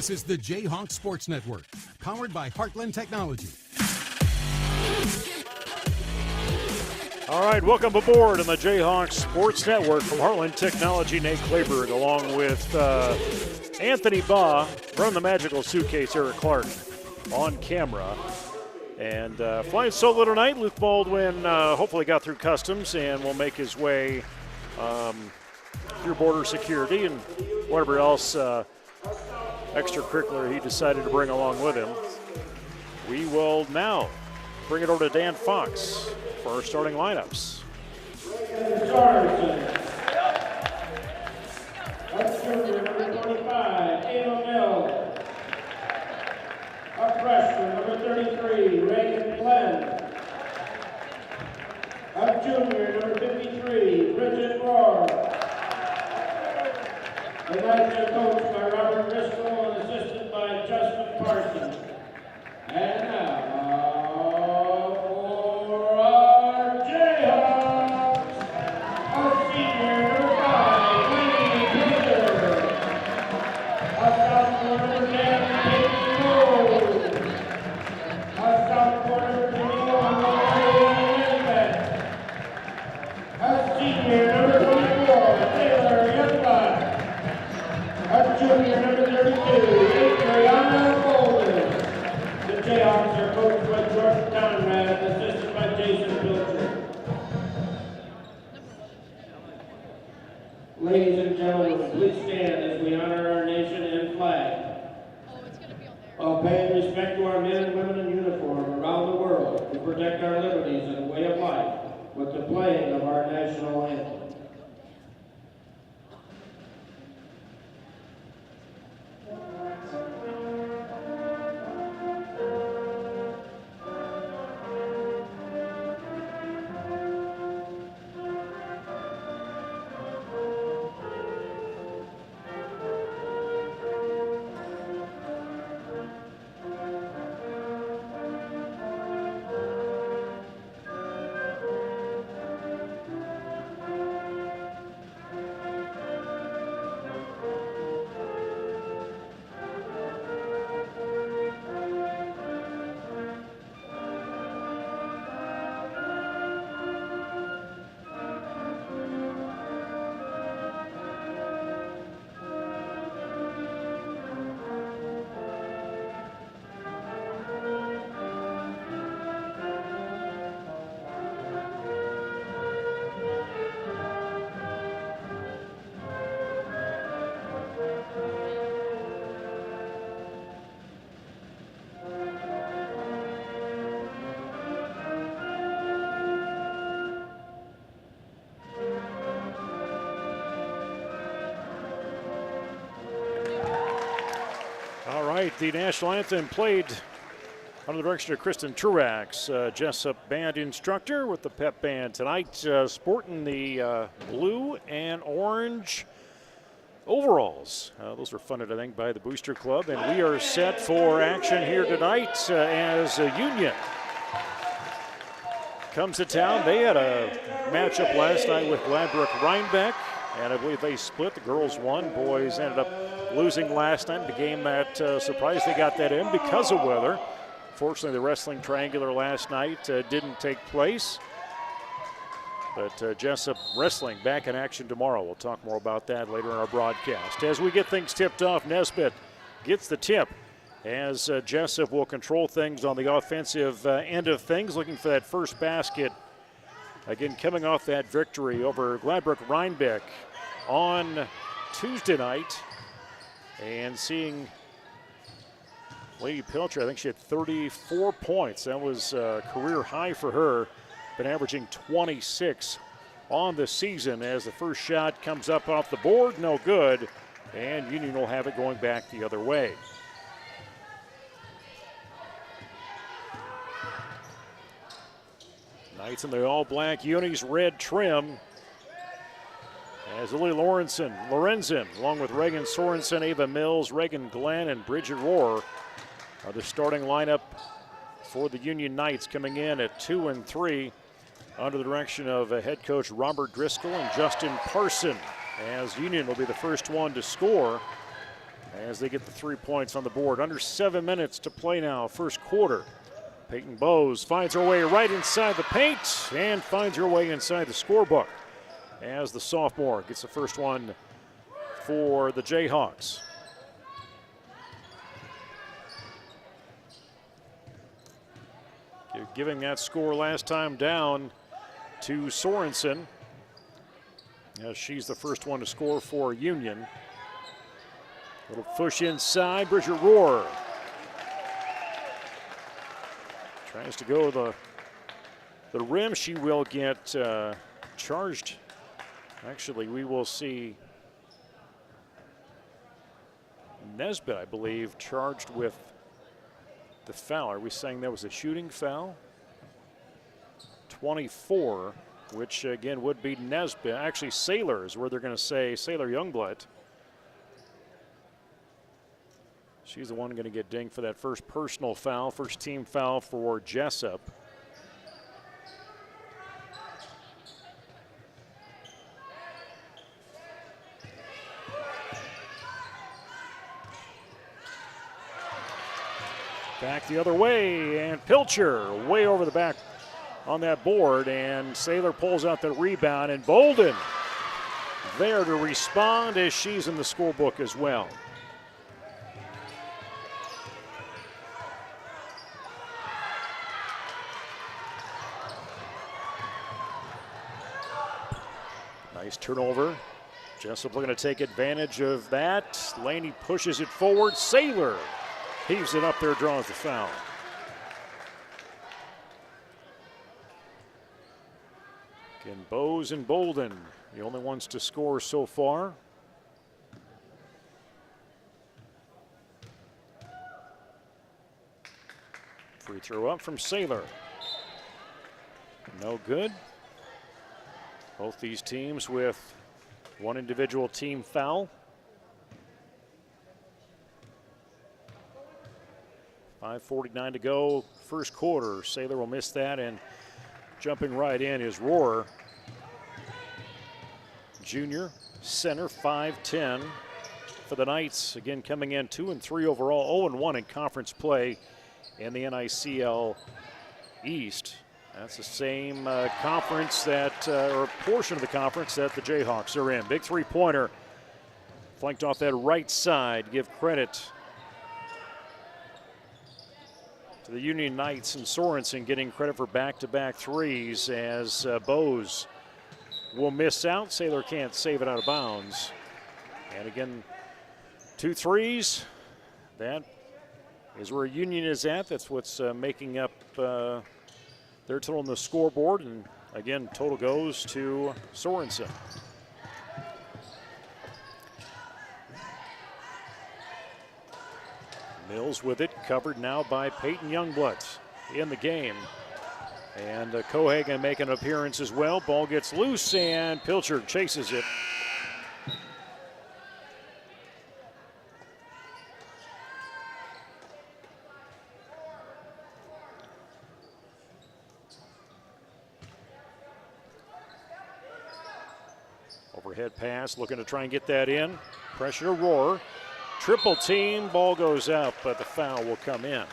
This is the J-Hawks Sports Network, powered by Heartland Technology. All right, welcome aboard on the J-Hawks Sports Network from Heartland Technology. Nate Kleberg along with Anthony Baugh, run the magical suitcase, Eric Clark on camera. And flying solo tonight, Luke Baldwin hopefully got through customs and will make his way through border security and whatever else extracurricular he decided to bring along with him. We will now bring it over to Dan Fox for our starting lineups. Number 25, A.O.L. A freshman, number 33, Reagan Glenn. A junior, number 53, Bridget Rohr. The Knights are coached by Robert Driscoll and assisted by Justin Parsons. And now for our Jayhawks, a senior, number 5, Winnie Taylor. A sophomore, number 10, Katie Rose. A sophomore, number 21, Elizabeth. A senior, number 24, Taylor Youngblood. A junior, number 32, Adriana Golden. The Jayhawks are coached by George Conrad, assisted by Jason Pilcher. Ladies and gentlemen, please stand as we honor our nation and flag. While paying respect to our men and women in uniform around the world who protect our liberties and way of life with the playing of our national anthem. The national anthem played under the direction of Kristen Truax, Jesup band instructor with the pep band tonight, sporting the blue and orange overalls. Those are funded, I think, by the Booster Club, and we are set for action here tonight as Union comes to town. They had a matchup last night with Gladbrook Rhinebeck, and I believe they split. The girls won. Boys ended up losing last night. The game that surprised they got that in because of weather. Fortunately, the wrestling triangular last night didn't take place. But Jesup wrestling back in action tomorrow. We'll talk more about that later in our broadcast. As we get things tipped off, Nesbitt gets the tip as Jesup will control things on the offensive end of things, looking for that first basket. Again, coming off that victory over Gladbrook Rhinebeck on Tuesday night. And seeing Lady Pilcher, I think she had 34 points. That was a career high for her. Been averaging 26 on the season as the first shot comes up off the board. No good. And Union will have it going back the other way. Knights in the all-black unis, red trim. As Lily Lorenzen, along with Reagan Sorensen, Ava Mills, Reagan Glenn, and Bridget Rohr are the starting lineup for the Union Knights, coming in at 2 and 3 under the direction of head coach Robert Driscoll and Justin Parson, as Union will be the first one to score as they get the 3 points on the board. Under 7 minutes to play now, first quarter. Peyton Bowes finds her way right inside the paint and finds her way inside the scorebook as the sophomore gets the first one for the Jayhawks. You're giving that score last time down to Sorensen, as she's the first one to score for Union. Little push inside, Bridget Rohr tries to go the rim. She will get charged. Actually, we will see Nesbitt, I believe, charged with the foul. Are we saying that was a shooting foul? 24, which again would be Nesbitt. Actually, Saylor is where they're going to say Saylor Youngblood. She's the one going to get dinged for that first personal foul, first team foul for Jesup. Back the other way, and Pilcher way over the back on that board, and Saylor pulls out the rebound, and Bolden there to respond as she's in the scorebook as well. Nice turnover. Jesup looking to take advantage of that. Laney pushes it forward. Saylor heaves it up there, draws the foul. Again, Bowes and Bolden, the only ones to score so far. Free throw up from Saylor. No good. Both these teams with one individual team foul. 5:49 to go, first quarter. Saylor will miss that, and jumping right in is Rohr. Junior, center, 5'10" for the Knights. Again, coming in 2-3 overall, 0-1 in conference play in the NICL East. That's the same conference that, or portion of the conference that the Jayhawks are in. Big three-pointer, flanked off that right side. Give credit to the Union Knights and Sorensen getting credit for back-to-back threes as Bowes will miss out. Saylor can't save it out of bounds. And again, 2 threes. That is where Union is at. That's what's making up their total on the scoreboard. And again, total goes to Sorensen. Mills with it, covered now by Peyton Youngblood in the game. And Cohagen making an appearance as well. Ball gets loose, and Pilcher chases it. Overhead pass, looking to try and get that in. Pressure to Rohr. Triple team, ball goes out, but the foul will come in.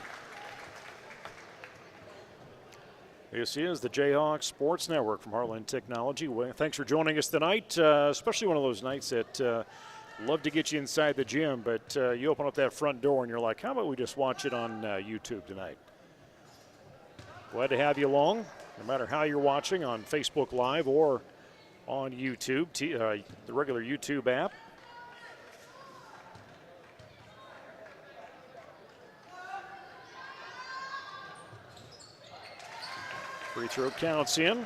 This is the Jayhawks Sports Network from Heartland Technology. Well, thanks for joining us tonight, especially one of those nights that love to get you inside the gym, but you open up that front door and you're like, how about we just watch it on YouTube tonight? Glad to have you along, no matter how you're watching, on Facebook Live or on YouTube, the regular YouTube app. Free throw counts in.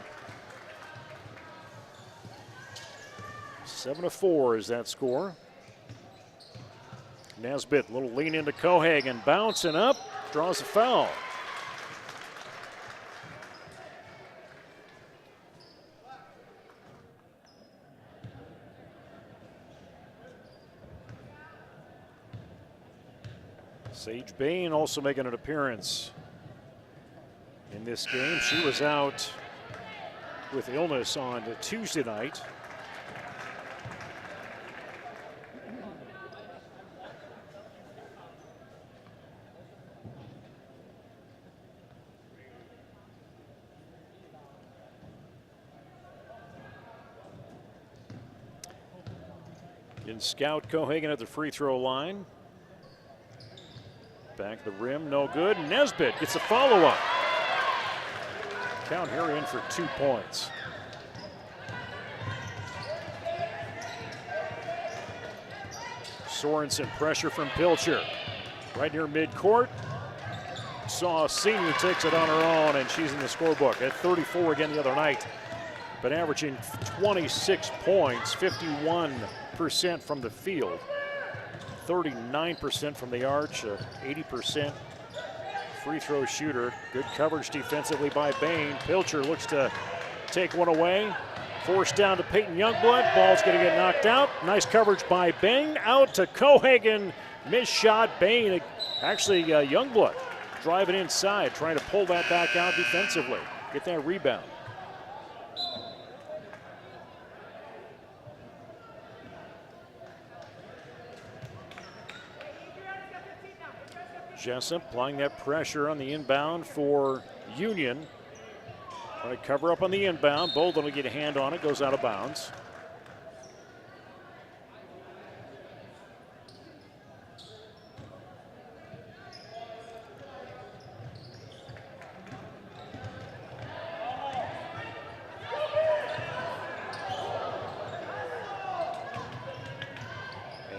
7-4 is that score. Nesbitt, little lean into Cohagen, bouncing up, draws a foul. Sage Bain also making an appearance in this game. She was out with illness on Tuesday night. can scout Cohagen at the free throw line. Back of the rim, no good. Nesbitt gets a follow-up. Count here in for 2 points. Sorensen, pressure from Pilcher. Right near midcourt. Saw Senior takes it on her own, and she's in the scorebook at 34 again the other night. But averaging 26 points, 51% from the field, 39% from the arch, 80% free throw shooter. Good coverage defensively by Bain. Pilcher looks to take one away. Forced down to Peyton Youngblood. Ball's going to get knocked out. Nice coverage by Bain. Out to Cohagen. Missed shot. Bain, actually Youngblood, driving inside, trying to pull that back out defensively. Get that rebound. Jesup applying that pressure on the inbound for Union. Trying to cover up on the inbound. Bolden will get a hand on it, goes out of bounds.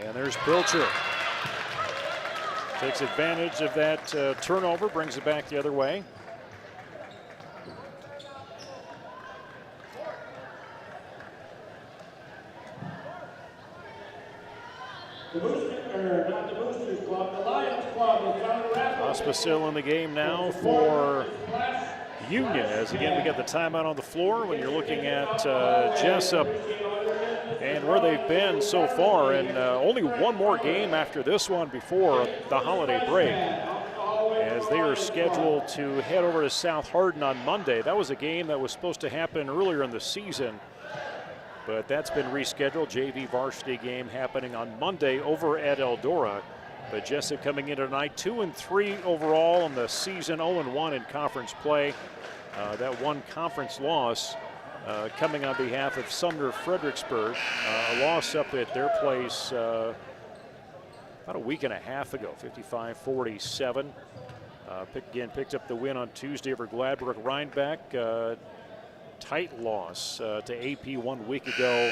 And there's Pilcher. Takes advantage of that turnover, brings it back the other way. Hospital in the game now for Union, as again we got the timeout on the floor when you're looking at Jesup and where they've been so far, and only one more game after this one before the holiday break, as they are scheduled to head over to South Hardin on Monday. That was a game that was supposed to happen earlier in the season, but that's been rescheduled. JV varsity game happening on Monday over at Eldora. But Jesup coming in tonight 2-3 overall in the season, 0-1 in conference play. That one conference loss coming on behalf of Sumner Fredericksburg, a loss up at their place about a week and a half ago, 55-47. Picked up the win on Tuesday over Gladbrook Rhinebeck. Tight loss to AP 1 week ago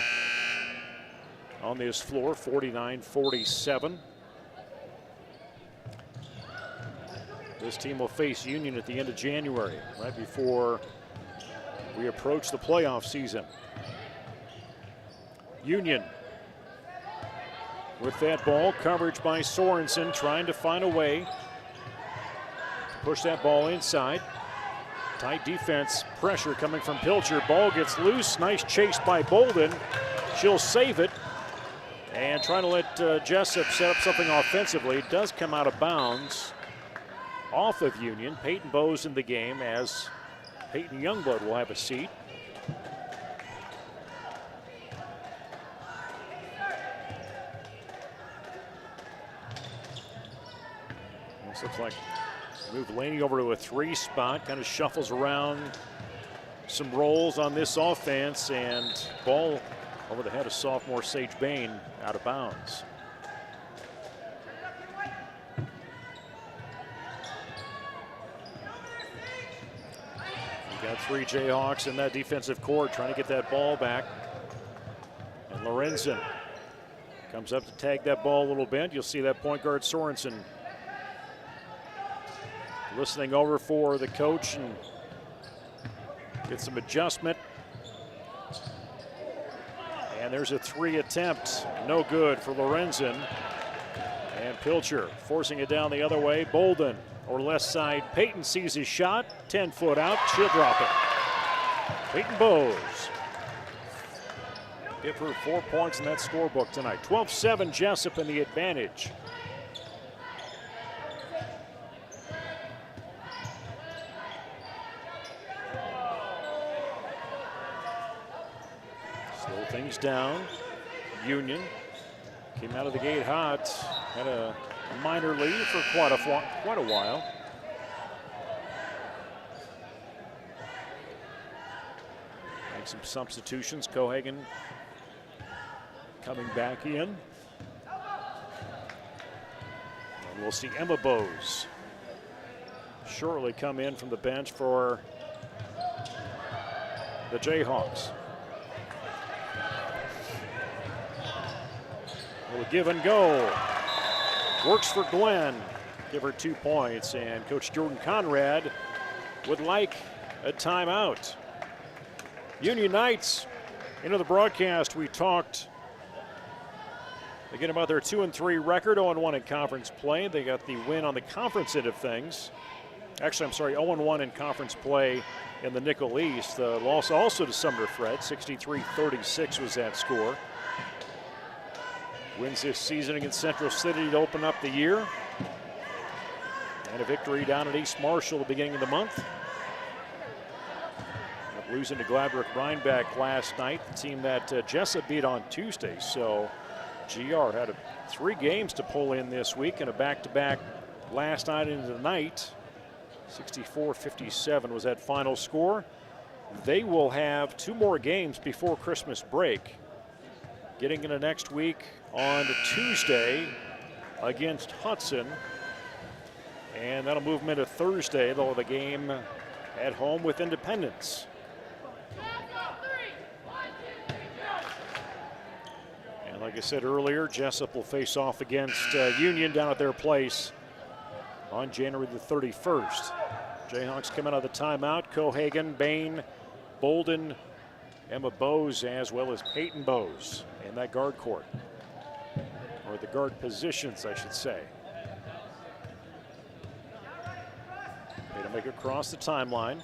on this floor, 49-47. This team will face Union at the end of January, right before we approach the playoff season. Union with that ball, coverage by Sorensen, trying to find a way to push that ball inside. Tight defense, pressure coming from Pilcher. Ball gets loose, nice chase by Bolden. She'll save it and trying to let Jesup set up something offensively. It does come out of bounds off of Union. Peyton Bowes in the game, as Peyton Youngblood will have a seat. This looks like move Laney over to a 3 spot, kind of shuffles around some rolls on this offense, and ball over the head of sophomore Sage Bain, out of bounds. Got 3 Jayhawks in that defensive court trying to get that ball back. And Lorenzen comes up to tag that ball a little bit. You'll see that point guard Sorensen listening over for the coach and get some adjustment. And there's a 3 attempt. No good for Lorenzen. And Pilcher forcing it down the other way. Bolden, or left side, Peyton sees his shot, 10 foot out, she'll drop it. Peyton Bowes. Give her 4 points in that scorebook tonight. 12-7 Jesup in the advantage. Slow things down. Union came out of the gate hot, had a minor lead for quite a while. Make some substitutions. Cohagen coming back in And we'll see Emma Bose shortly come in from the bench for the Jayhawks. Will give and go. Works for Glenn. Give her 2 points. And Coach Jordan Conrad would like a timeout. Union Knights, into the broadcast, we talked again about their 2-3 record, 0-1 in conference play. They got the win on the conference end of things. Actually, I'm sorry, 0-1 in conference play in the Nickel East. The loss also to Sumner Fred, 63-36 was that score. Wins this season against Central City to open up the year. And a victory down at East Marshall at the beginning of the month. Losing to Gladbrook Rhinebeck last night, the team that Jesup beat on Tuesday. So GR had 3 games to pull in this week and a back-to-back last night into the night. 64-57 was that final score. They will have 2 more games before Christmas break. Getting into next week on Tuesday against Hudson. And that'll move them into Thursday. They'll have a game at home with Independence. And like I said earlier, Jesup will face off against Union down at their place on January the 31st. Jayhawks come out of the timeout. Cohagen, Bain, Bolden, Emma Bose, as well as Peyton Bose in that guard court. Or the guard positions, I should say. They make it across the timeline.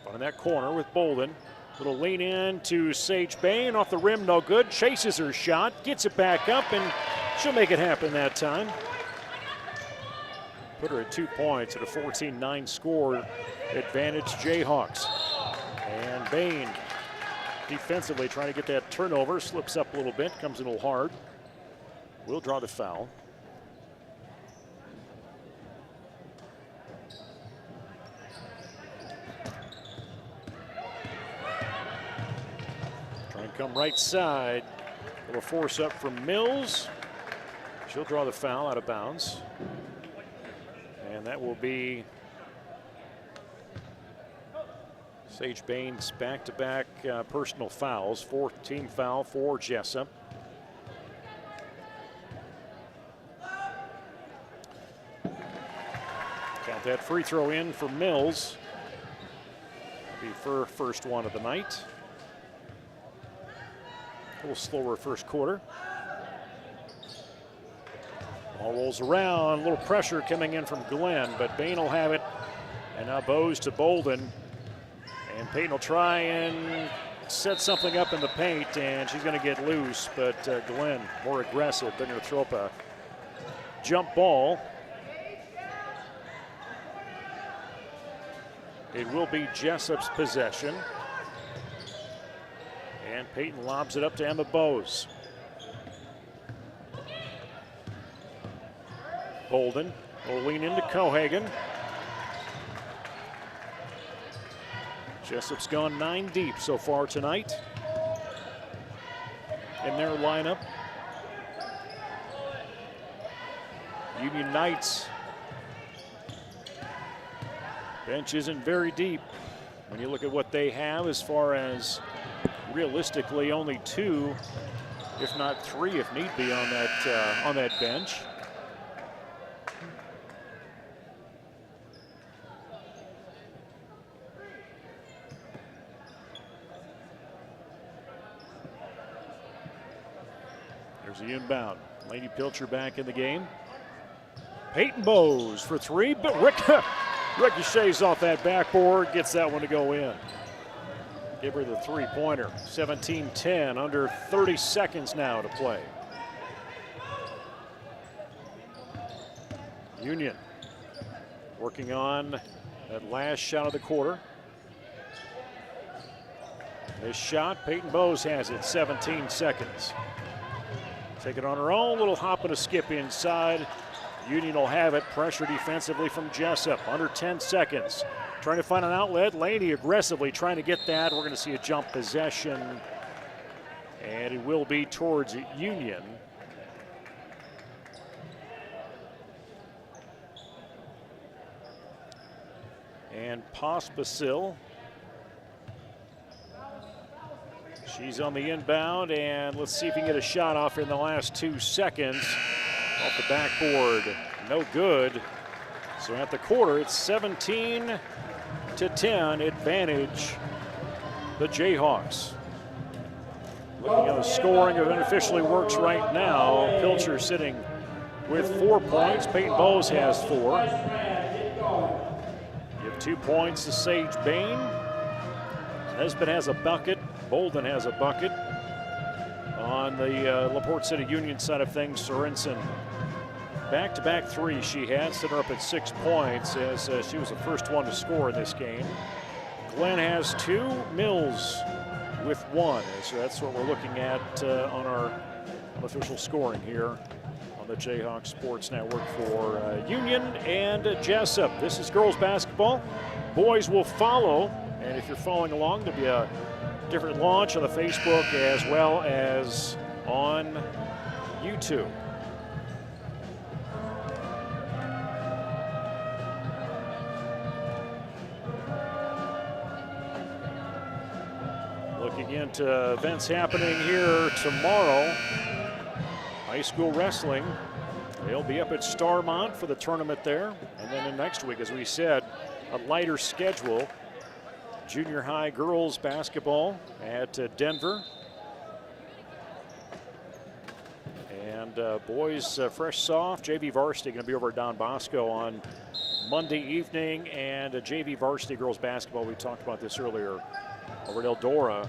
Find that corner with Bolden. Little lean in to Sage Bain, off the rim, no good. Chases her shot, gets it back up, and she'll make it happen that time. Put her at 2 points at a 14-9 score. Advantage Jayhawks. And Bain defensively trying to get that turnover. Slips up a little bit, comes in a little hard. Will draw the foul. Try and come right side. A little force up from Mills. She'll draw the foul out of bounds. And that will be Sage Bain's back-to-back personal fouls. 4th team foul for Jesup. Count that free throw in for Mills. Be for first one of the night. A little slower first quarter. Ball rolls around, a little pressure coming in from Glenn, but Bain will have it. And now Bose to Bolden. And Peyton will try and set something up in the paint, and she's going to get loose, but Glenn more aggressive. They're going to throw up a jump ball. It will be Jesup's possession. And Peyton lobs it up to Emma Bose. Bolden will lean into Cohagen. Jesup's gone 9 deep so far tonight in their lineup. Union Knights bench isn't very deep when you look at what they have, as far as realistically only 2, if not 3 if need be, on that bench. There's the inbound. Lady Pilcher back in the game. Peyton Bose for 3, but ricochets off that backboard, gets that one to go in. Give her the 3-pointer. 17-10, under 30 seconds now to play. Union working on that last shot of the quarter. This shot, Peyton Bose has it, 17 seconds. Take it on her own, little hop and a skip inside. Union will have it, pressure defensively from Jesup, under 10 seconds. Trying to find an outlet, Laney aggressively trying to get that. We're going to see a jump possession, and it will be towards Union. And Pospisil. She's on the inbound, and let's see if he can get a shot off in the last 2 seconds. Off the backboard, no good. So at the quarter, it's 17-10 advantage, the Jayhawks. Looking at the scoring, it unofficially works right now. Pilcher sitting with 4 points. Peyton Bowes has 4. Give 2 points to Sage Bain. Nesbitt has a bucket. Bolden has a bucket. On the LaPorte City Union side of things, Sorensen. Back-to-back 3 she had, set her up at 6 points as she was the first one to score in this game. Glenn has 2, Mills with 1. So that's what we're looking at on our unofficial scoring here on the Jayhawks Sports Network for Union and Jesup. This is girls basketball. Boys will follow, and if you're following along, there'll be a different launch on the Facebook as well as on YouTube. Looking into events happening here tomorrow. High school wrestling. They'll be up at Starmont for the tournament there. And then next week, as we said, a lighter schedule. Junior high girls basketball at Denver. And boys fresh soft. JV varsity going to be over at Don Bosco on Monday evening. And JV varsity girls basketball, we talked about this earlier, over at Eldora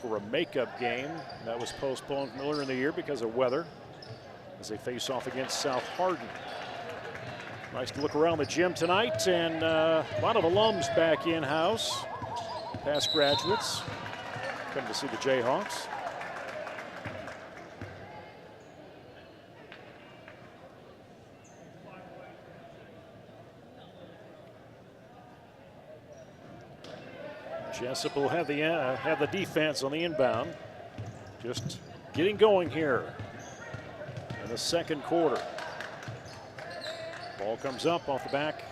for a makeup game. That was postponed from earlier in the year because of weather as they face off against South Hardin. Nice to look around the gym tonight, and a lot of alums back in-house. Past graduates come to see the Jayhawks. Jesup will have the defense on the inbound. Just getting going here in the second quarter. Ball comes up off the back,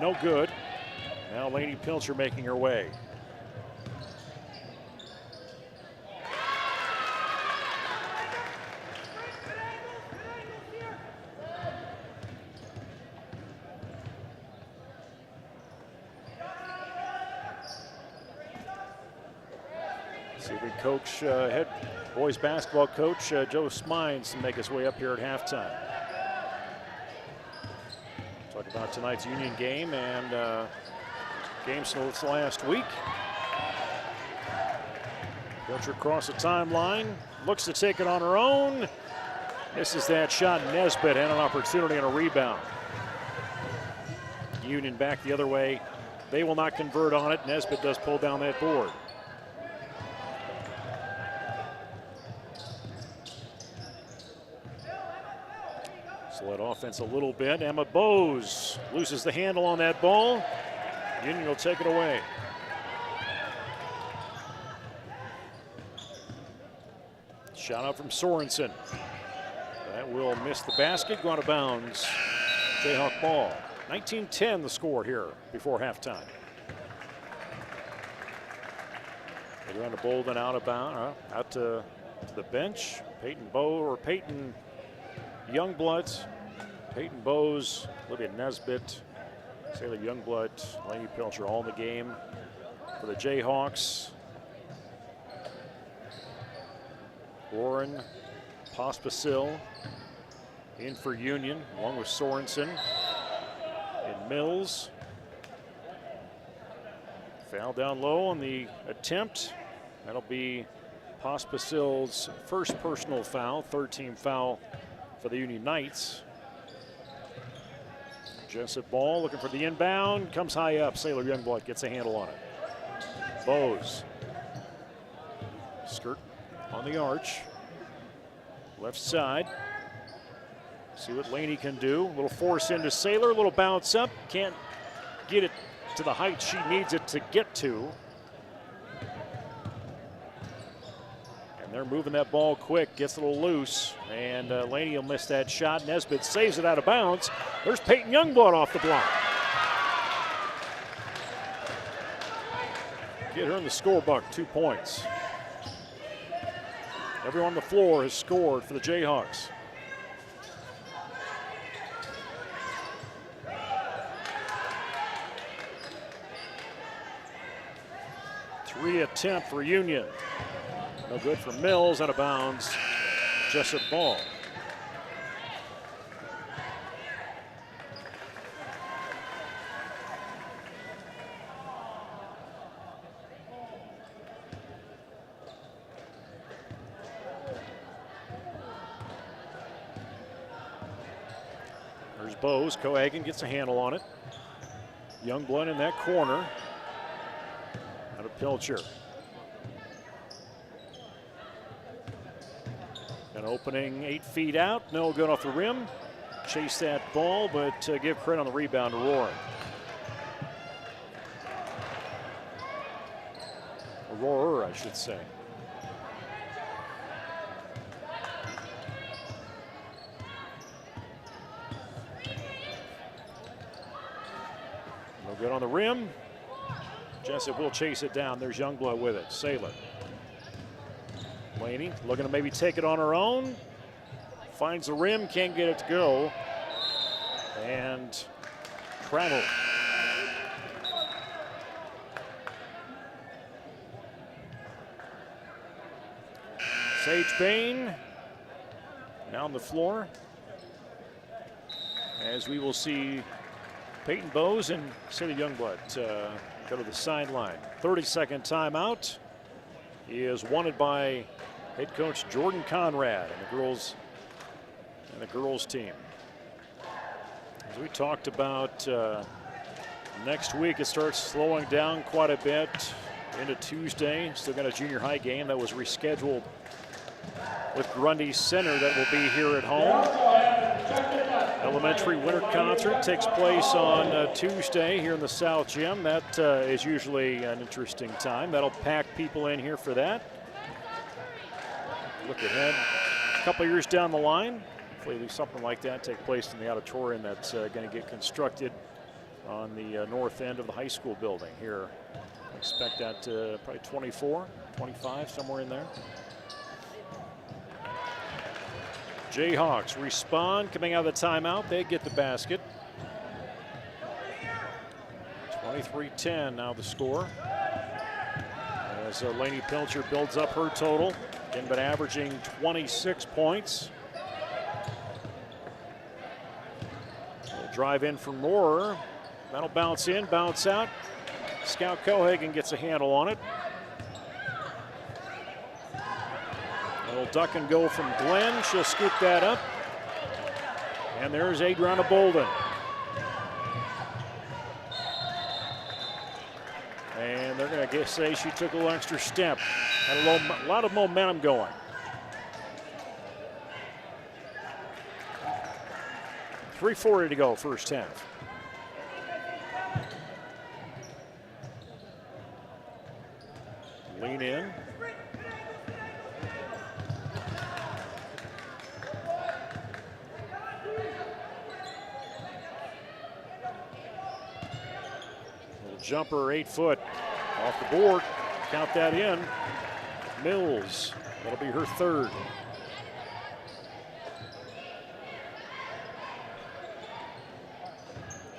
no good. Now Lainey Pilcher making her way. See if we coach, head boys basketball coach Joe Smines to make his way up here at halftime. Talk about tonight's Union game and games from this last week. Pilcher across the timeline, looks to take it on her own. Misses that shot. Nesbitt had an opportunity and a rebound. Union back the other way. They will not convert on it. Nesbitt does pull down that board. Sled offense a little bit. Emma Bowes loses the handle on that ball. Union will take it away. Shot out from Sorensen. That will miss the basket, go out of bounds. Jayhawk ball. 19-10 the score here before halftime. They're going to Bolden out of bounds, out to the bench. Peyton Youngblood, Peyton Bowes, Olivia Nesbitt, Sailor Youngblood, Lainey Pilcher all in the game for the Jayhawks. Warren Pospisil in for Union, along with Sorensen and Mills. Foul down low on the attempt. That'll be Pospisil's first personal foul, third team foul for the Union Knights. Jesup ball looking for the inbound, comes high up. Sailor Youngblood gets a handle on it. Bowes. Skirt on the arch. Left side. See what Laney can do. A little force into Sailor, a little bounce up. Can't get it to the height she needs it to get to. And they're moving that ball quick, gets a little loose, and Laney will miss that shot. Nesbitt saves it out of bounds. There's Peyton Youngblood off the block. get her in the scorebook, 2 points. Everyone on the floor has scored for the Jayhawks. Three attempt for Union. No good for Mills, out of bounds. Jesup ball. There's Bose. Cohagen gets a handle on it. Youngblood in that corner. Out of Pilcher. An opening 8 feet out. No good off the rim. Chase that ball, but give credit on the rebound to Roaring. A Roarer, I should say. No good on the rim. Jesup will chase it down. There's Youngblood with it. Saylor. Laney looking to maybe take it on her own. Finds the rim, can't get it to go. And travel. Sage Bain now on the floor. As we will see Peyton Bose and City Youngblood go to the sideline. 30-second timeout. He is wanted by head coach Jordan Conrad and the girls team. As we talked about, next week it starts slowing down quite a bit into Tuesday. Still got a junior high game that was rescheduled with Grundy Center that will be here at home. Elementary winter concert takes place on Tuesday here in the South Gym. That is usually an interesting time. That'll pack people in here for that. Look ahead a couple years down the line. Hopefully something like that take place in the auditorium that's going to get constructed on the north end of the high school building here. I expect that probably 24, 25, somewhere in there. Jayhawks respond coming out of the timeout. They get the basket. 23-10 now the score. As Laney Pilcher builds up her total. Again, but averaging 26 points. We'll drive in for more. That'll bounce in, bounce out. Scout Cohagen gets a handle on it. Little duck and go from Glenn. She'll scoop that up. And there's Adriana Bolden. And they're going to say she took a little extra step. Had a lot of momentum going. .340 to go, first half. Lean in. Jumper, 8 foot off the board. Count that in. Mills, that'll be her third.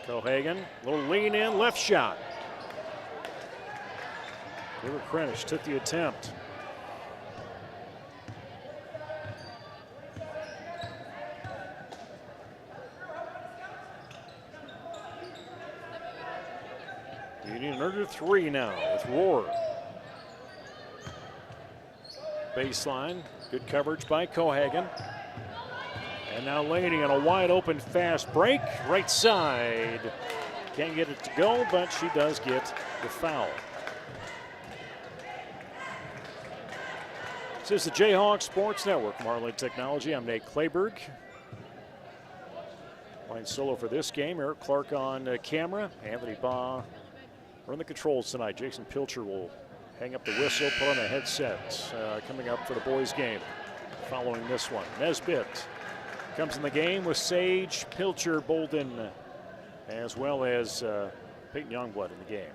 Cohagen, little lean in, left shot. River Krenish took the attempt. Union under 3 now with Roar. Baseline, good coverage by Cohagen. And now Laney on a wide open fast break, right side. Can't get it to go, but she does get the foul. This is the Jayhawks Sports Network, Marlin Technology. I'm Nate Clayberg. Playing solo for this game, Eric Clark on camera. Anthony Baugh are in the controls tonight. Jason Pilcher will hang up the whistle, put on the headset. Coming up for the boys' game following this one. Nesbitt comes in the game with Sage, Pilcher, Bolden, as well as Peyton Youngblood in the game.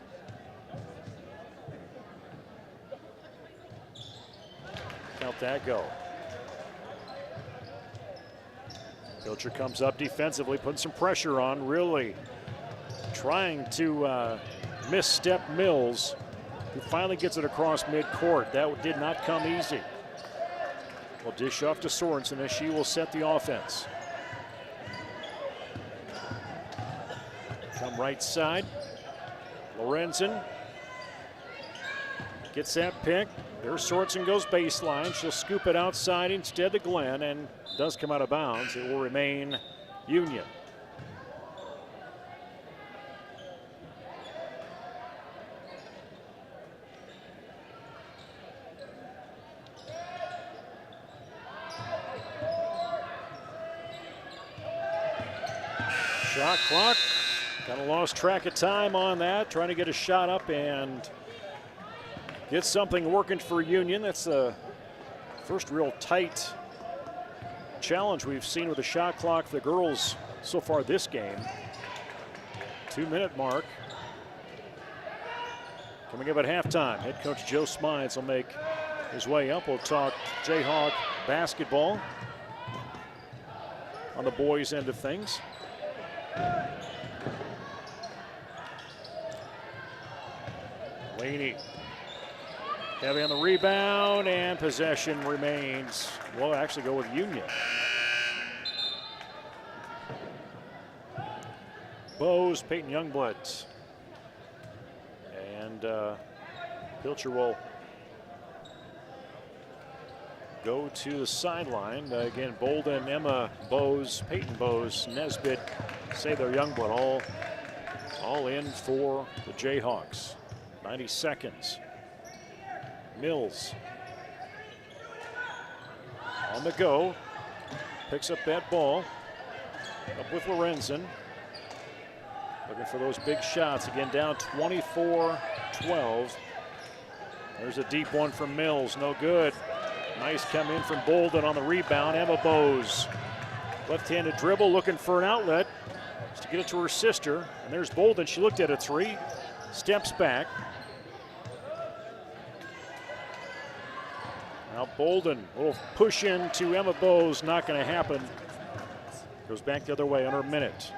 Out that go. Pilcher comes up defensively, putting some pressure on, really trying to misstep Mills, who finally gets it across midcourt. That did not come easy. Will dish off to Sorensen as she will set the offense. Come right side. Lorenzen gets that pick. There's Sorensen, goes baseline. She'll scoop it outside instead to Glenn and does come out of bounds. It will remain Union. Shot clock. Kind of lost track of time on that. Trying to get a shot up and get something working for Union. That's the first real tight challenge we've seen with the shot clock for the girls so far this game. 2-minute mark. Coming up at halftime, head coach Joe Smythes will make his way up. We'll talk J-Hawk basketball on the boys' end of things. Laney heavy on the rebound, and possession remains. We'll actually go with Union. Bowes, Peyton Youngblood, and Pilcher will go to the sideline. Again, Bolden, Emma Bowes, Peyton Bowes, Nesbitt, Sather Youngblood, all in for the Jayhawks. 90 seconds. Mills on the go, picks up that ball, up with Lorenzen. Looking for those big shots. Again, down 24-12. There's a deep one from Mills, no good. Nice come in from Bolden on the rebound. Emma Bowes, left-handed dribble, looking for an outlet just to get it to her sister. And there's Bolden. She looked at a three, steps back. Now Bolden will push into Emma Bowes, not going to happen. Goes back the other way under a minute.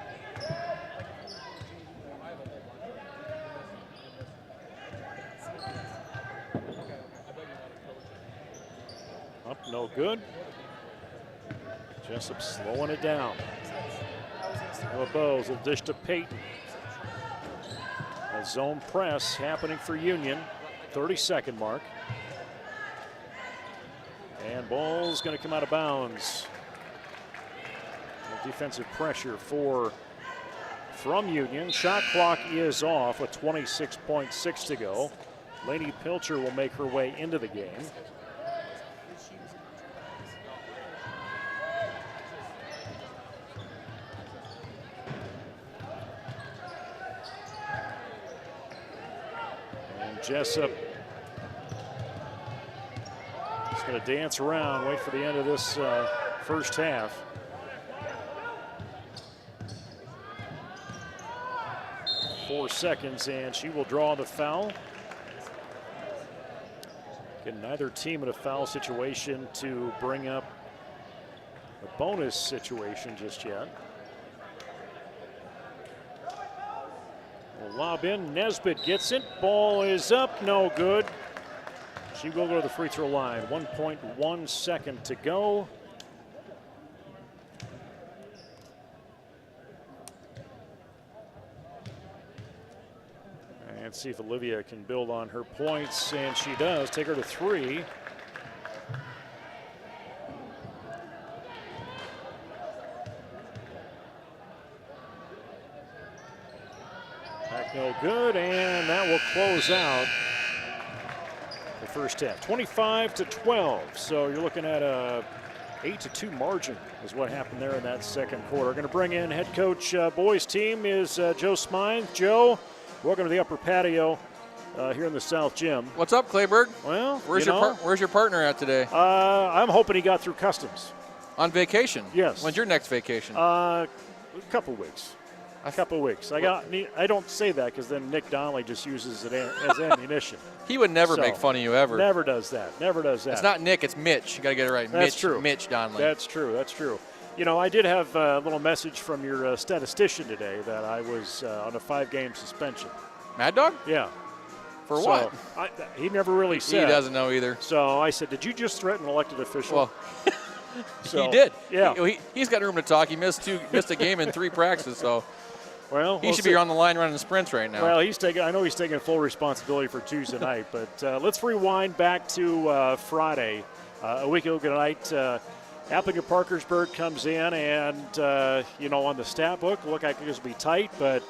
Up, no good. Jesup slowing it down. Emma Bowes will dish to Peyton. A zone press happening for Union. 30-second mark. And ball's going to come out of bounds. Defensive pressure from Union. Shot clock is off with 26.6 to go. Laney Pilcher will make her way into the game. And Jesup is going to dance around, wait for the end of this first half. Four seconds, and she will draw the foul. Again, neither team in a foul situation to bring up a bonus situation just yet. We'll lob in, Nesbitt gets it, ball is up, no good. She will go to the free throw line. 1.1 second to go. And see if Olivia can build on her points, and she does. Take her to three. Back no good, and that will close out the first half. 25-12, so you're looking at a 8-2 margin is what happened there in that second quarter. Going to bring in head coach boys team is Joe Smythes. Joe, welcome to the upper patio here in the South Gym. What's up, Clayberg? Well, where's your partner at today? I'm hoping he got through customs. On vacation? Yes. When's your next vacation? A couple weeks. A couple weeks. I don't say that because then Nick Donnelly just uses it as ammunition. He would never make fun of you ever. Never does that. It's not Nick, it's Mitch. You got to get it right. That's true. Mitch Donnelly. That's true. I did have a little message from your statistician today that I was on a 5-game suspension. Mad Dog? Yeah. For what? He never really said. He doesn't know either. So I said, did you just threaten an elected official? Well, he did. Yeah. He's got room to talk. He missed a game in 3 practices, so he should be on the line running sprints right now. Well, I know he's taking full responsibility for Tuesday night, but let's rewind back to Friday. A week ago tonight, Appleton Parkersburg comes in, and on the stat book, looked like it was going to be tight, but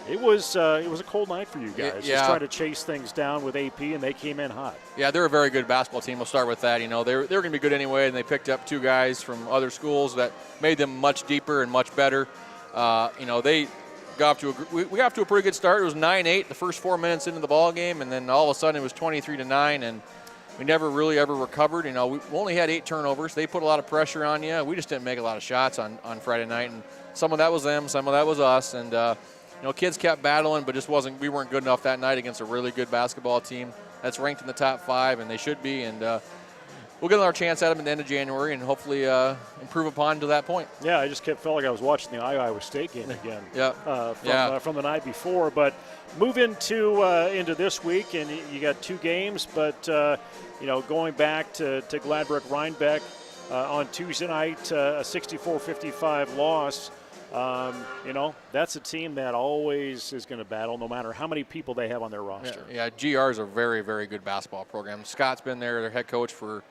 it was a cold night for you guys. Yeah. Just trying to chase things down with AP, and they came in hot. Yeah, they're a very good basketball team. We'll start with that. They were going to be good anyway, and they picked up 2 guys from other schools that made them much deeper and much better. They got we got to a pretty good start. It was 9-8 the first 4 minutes into the ball game, and then all of a sudden it was 23-9, and we never really ever recovered. We only had 8 turnovers. They put a lot of pressure on you. We just didn't make a lot of shots on Friday night, and some of that was them, some of that was us, and kids kept battling, but we weren't good enough that night against a really good basketball team that's ranked in the top 5, and they should be, and we'll get another chance at them at the end of January and hopefully improve upon to that point. Yeah, I just felt like I was watching the Iowa State game again. From the night before. But move into this week, and you got 2 games. But going back to Gladbrook Rhinebeck on Tuesday night, a 64-55 loss. That's a team that always is going to battle no matter how many people they have on their roster. Yeah, GR is a very, very good basketball program. Scott's been there, their head coach, for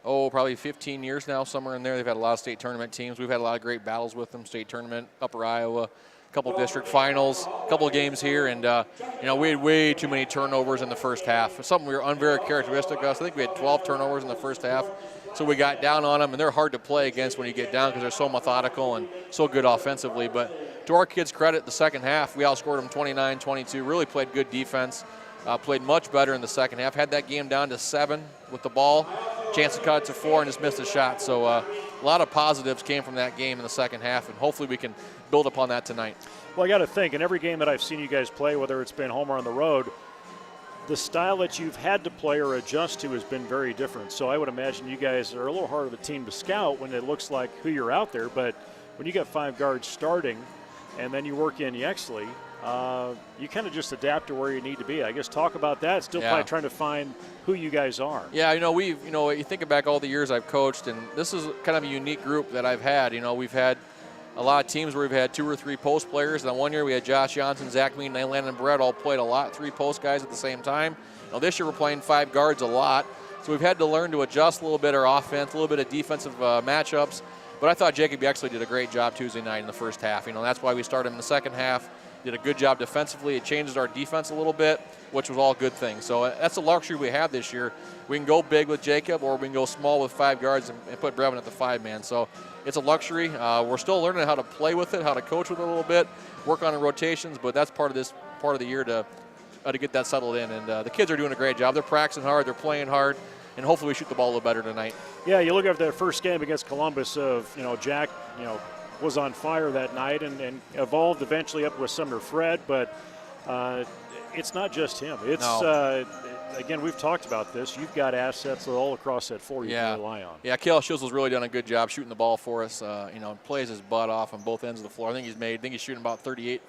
probably 15 years now, somewhere in there. They've had a lot of state tournament teams. We've had a lot of great battles with them, state tournament, Upper Iowa, a couple of district finals, a couple of games here, and we had way too many turnovers in the first half. Something we were very characteristic of us. I think we had 12 turnovers in the first half. So we got down on them, and they're hard to play against when you get down because they're so methodical and so good offensively. But to our kids' credit, the second half, we outscored them 29-22, really played good defense, played much better in the second half, had that game down to 7 with the ball, chance to cut it to 4, and just missed a shot. So a lot of positives came from that game in the second half, and hopefully we can build upon that tonight. Well, I got to think, in every game that I've seen you guys play, whether it's been home or on the road, the style that you've had to play or adjust to has been very different. So I would imagine you guys are a little harder of a team to scout when it looks like who you're out there. But when you got 5 guards starting and then you work in Yexley, you kind of just adapt to where you need to be. I guess talk about that. Still probably trying to find who you guys are. Yeah, you think back all the years I've coached, and this is kind of a unique group that I've had. We've had a lot of teams where we've had 2 or 3 post players. And then one year we had Josh Johnson, Zach Mean, and Landon Brett all played a lot, 3 post guys at the same time. This year we're playing 5 guards a lot. So we've had to learn to adjust a little bit our offense, a little bit of defensive matchups. But I thought Jacob Yexley did a great job Tuesday night in the first half. That's why we started him in the second half. Did a good job defensively. It changes our defense a little bit, which was all good things. So that's a luxury we have this year. We can go big with Jacob, or we can go small with 5 guards and put Brevin at the 5-man. So it's a luxury. We're still learning how to play with it, how to coach with it a little bit, work on the rotations, but that's part of the year to get that settled in. And the kids are doing a great job. They're practicing hard. They're playing hard. And hopefully we shoot the ball a little better tonight. Yeah, you look at that first game against Columbus Jack, was on fire that night and evolved eventually up with Sumner Fred, but it's not just him. It's again, we've talked about this. You've got assets all across that floor you can rely on. Yeah, Kale Schizel's really done a good job shooting the ball for us. Plays his butt off on both ends of the floor. I think he's shooting about 39%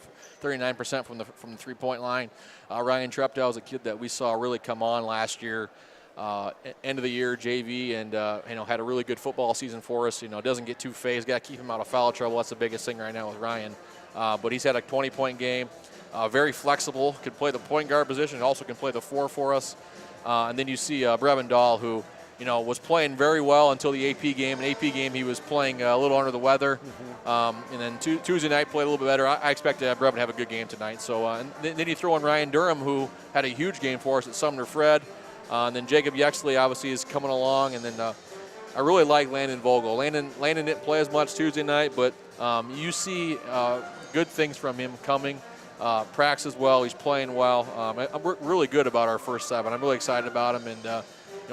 from the 3-point line. Ryan Treptow is a kid that we saw really come on last year. End of the year JV, and had a really good football season for us. Doesn't get too phased. Got to keep him out of foul trouble. That's the biggest thing right now with Ryan. But he's had a 20-point game. Very flexible. Could play the point guard position. Also can play the 4 for us. And then you see Brevin Dahl, who was playing very well until the AP game. In AP game, he was playing a little under the weather. And then Tuesday night played a little bit better. I expect Brevin to have a good game tonight. So and then you throw in Ryan Durham, who had a huge game for us at Sumner Fred. And then Jacob Yexley obviously is coming along, and then I really like Landon Vogel. Landon didn't play as much Tuesday night, but you see good things from him coming. Practices well, he's playing well. I'm really good about our first 7. I'm really excited about him, and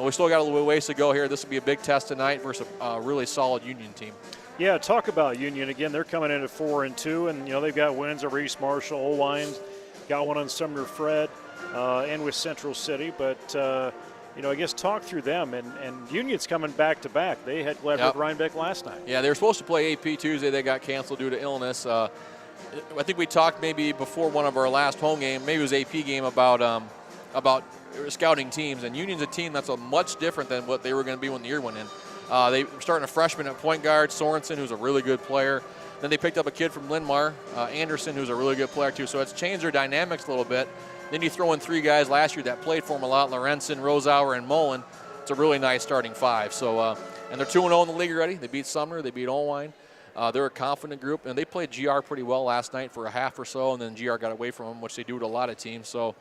we still got a little ways to go here. This will be a big test tonight versus a really solid Union team. Yeah, talk about Union again. They're coming in at 4-2, and they've got wins over East Marshall, Owine, got one on Sumner Fred, and with Central City. But I guess talk through them. And Union's coming back to back. They had Gladbrook Rhinebeck last night. Yeah, they were supposed to play AP Tuesday. They got canceled due to illness. I think we talked maybe before one of our last home game, maybe it was AP game, about scouting teams. And Union's a team that's much different than what they were going to be when the year went in. They were starting a freshman at point guard, Sorensen, who's a really good player. Then they picked up a kid from Linn-Mar, Anderson, who's a really good player too. So it's changed their dynamics a little bit. Then you throw in 3 guys last year that played for them a lot, Lorenzen, Rosauer, and Mullen. It's a really nice starting 5. So, and they're 2-0 in the league already. They beat Sumner, they beat Owine. They're a confident group, and they played GR pretty well last night for a half or so, and then GR got away from them, which they do to a lot of teams. So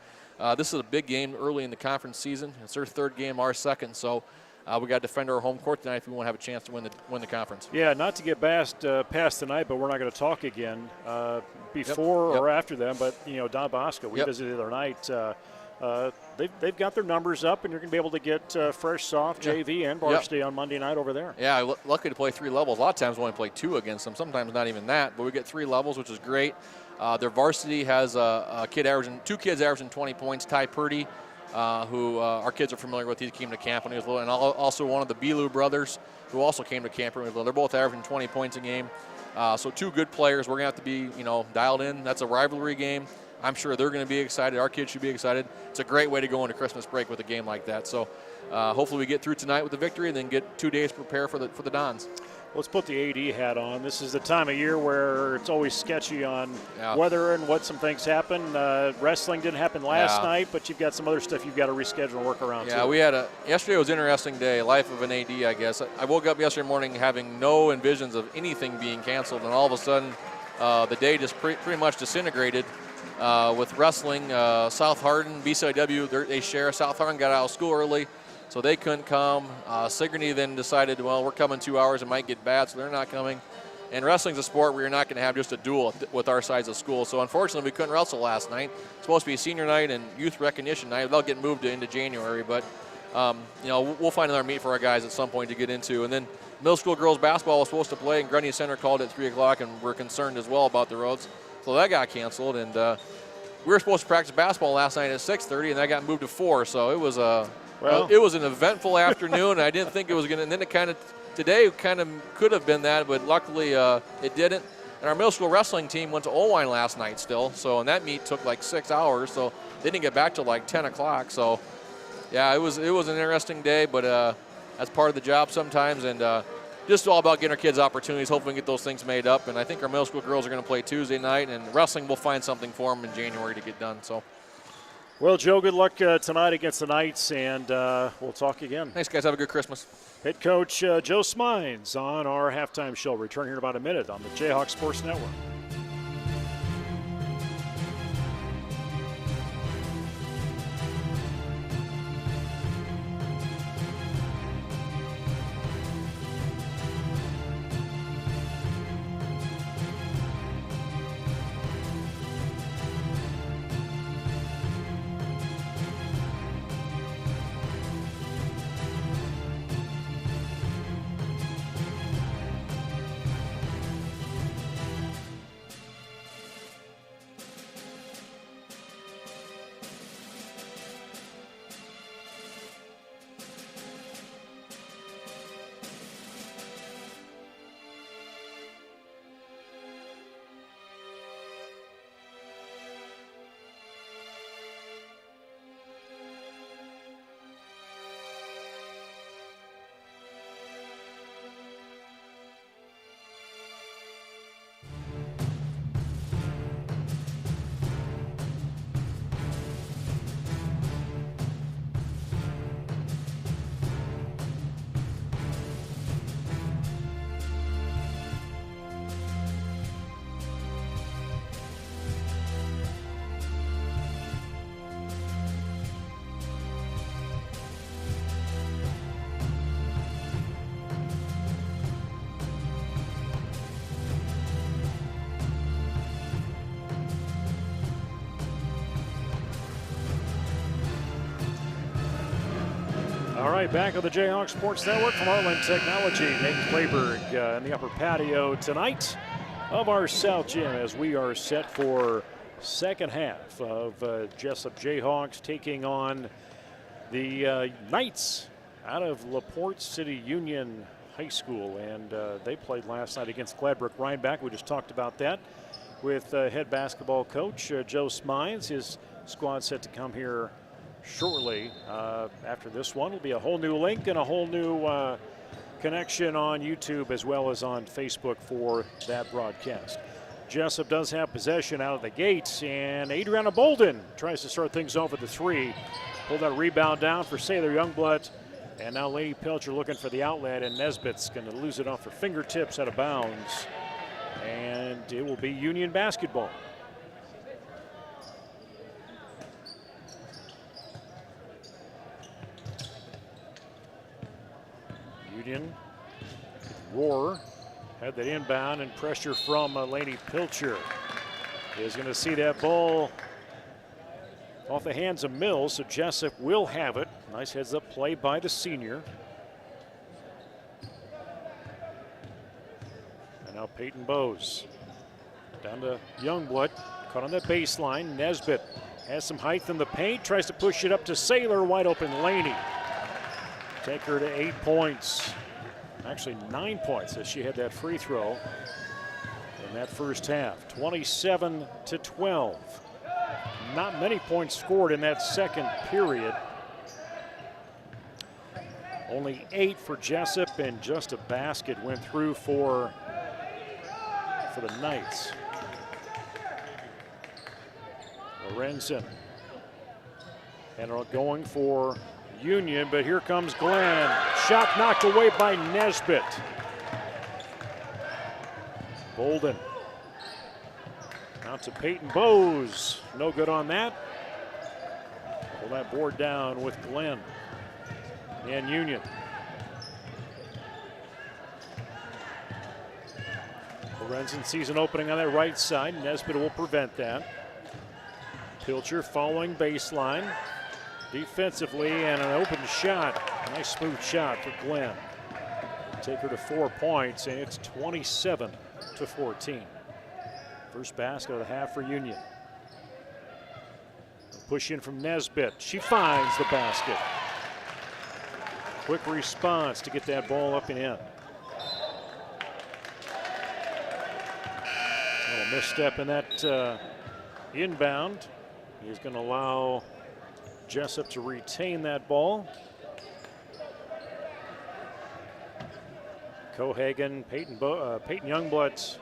this is a big game early in the conference season. It's their 3rd game, our 2nd. So we got to defend our home court tonight if we want to have a chance to win the conference. Yeah, not to get past tonight, but we're not going to talk again before or after them. But Don Bosco, we visited the other night. They've got their numbers up, and you're going to be able to get fresh, soft JV and varsity on Monday night over there. Yeah, lucky to play 3 levels. A lot of times we only play 2 against them. Sometimes not even that, but we get 3 levels, which is great. Their varsity has 2 kids averaging 20 points. Ty Purdy, who our kids are familiar with. He came to camp when he was little, and also one of the Belu brothers who also came to camp when he was little. They're both averaging 20 points a game. So 2 good players. We're going to have to be, dialed in. That's a rivalry game. I'm sure they're going to be excited. Our kids should be excited. It's a great way to go into Christmas break with a game like that. So hopefully we get through tonight with the victory and then get 2 days to prepare for the Dons. Let's put the AD hat on. This is the time of year where it's always sketchy on weather and what some things happen. Wrestling didn't happen last night, but you've got some other stuff you've got to reschedule and work around. Yeah, we had yesterday was an interesting day, life of an AD, I guess. I woke up yesterday morning having no envisions of anything being canceled, and all of a sudden the day just pretty much disintegrated with wrestling. South Hardin, BCIW, they share. South Hardin got out of school early, so they couldn't come. Sigourney then decided, well, we're coming 2 hours, it might get bad, so they're not coming. And wrestling's a sport where you're not going to have just a duel with our size of school. So unfortunately, we couldn't wrestle last night. It's supposed to be senior night and youth recognition night. They'll get moved into January, but we'll find another meet for our guys at some point to get into. And then middle school girls basketball was supposed to play, and Grundy Center called at 3 o'clock, and we're concerned as well about the roads. So that got canceled, and we were supposed to practice basketball last night at 6:30, and that got moved to 4. So it was it was an eventful afternoon, and I didn't think it was going to. And then today could have been that, but luckily it didn't. And our middle school wrestling team went to Owine last night still, and that meet took like 6 hours, so they didn't get back till like 10 o'clock. So yeah, it was an interesting day, but that's part of the job sometimes, and just all about getting our kids opportunities. Hopefully we can get those things made up. And I think our middle school girls are going to play Tuesday night, and wrestling will find something for them in January to get done. So, well, Joe, good luck tonight against the Knights, and we'll talk again. Thanks, guys. Have a good Christmas. Head coach Joe Smines on our halftime show. Return here in about a minute on the Jayhawk Sports Network. All right, back on the Jayhawks Sports Network from Heartland Technology. Nate Clayberg in the upper patio tonight of our South Gym as we are set for second half of Jesup J-Hawks taking on the Knights out of LaPorte City Union High School. And they played last night against Gladbrook Rhinebeck. We just talked about that with head basketball coach Joe Smines. His squad set to come here shortly. After this one will be a whole new link and a whole new connection on YouTube as well as on Facebook for that broadcast. Jesup does have possession out of the gates, and Adriana Bolden tries to start things off at the three. Pulled that rebound down for Sailor Youngblood, and now Lady Pilcher looking for the outlet, and Nesbitt's going to lose it off her fingertips out of bounds, and it will be Union basketball. Union, Roar had that inbound and pressure from Lady Pilcher. Is going to see that ball off the hands of Mills, so Jesup will have it. Nice heads up play by the senior. And now Peyton Bowes down to Youngblood, caught on the baseline. Nesbitt has some height in the paint, tries to push it up to Sailor, wide open Laney. Take her to 8 points, actually 9 points as she had that free throw in that first half. 27-12. Not many points scored in that second period. Only 8 for Jesup, and just a basket went through for the Knights. Lorenzen and going for Union, but here comes Glenn. Shot knocked away by Nesbitt. Bolden. Out to Peyton Bowes. No good on that. Pull that board down with Glenn and Union. Lorenzen sees an opening on that right side. Nesbitt will prevent that. Pilcher following baseline. Defensively, and an open shot. Nice smooth shot for Glenn. Take her to 4 points, and it's 27-14. First basket of the half for Union. Push in from Nesbitt. She finds the basket. Quick response to get that ball up and in. A little misstep in that inbound. He's going to allow Jesup to retain that ball. Cohagen, Peyton Youngblood,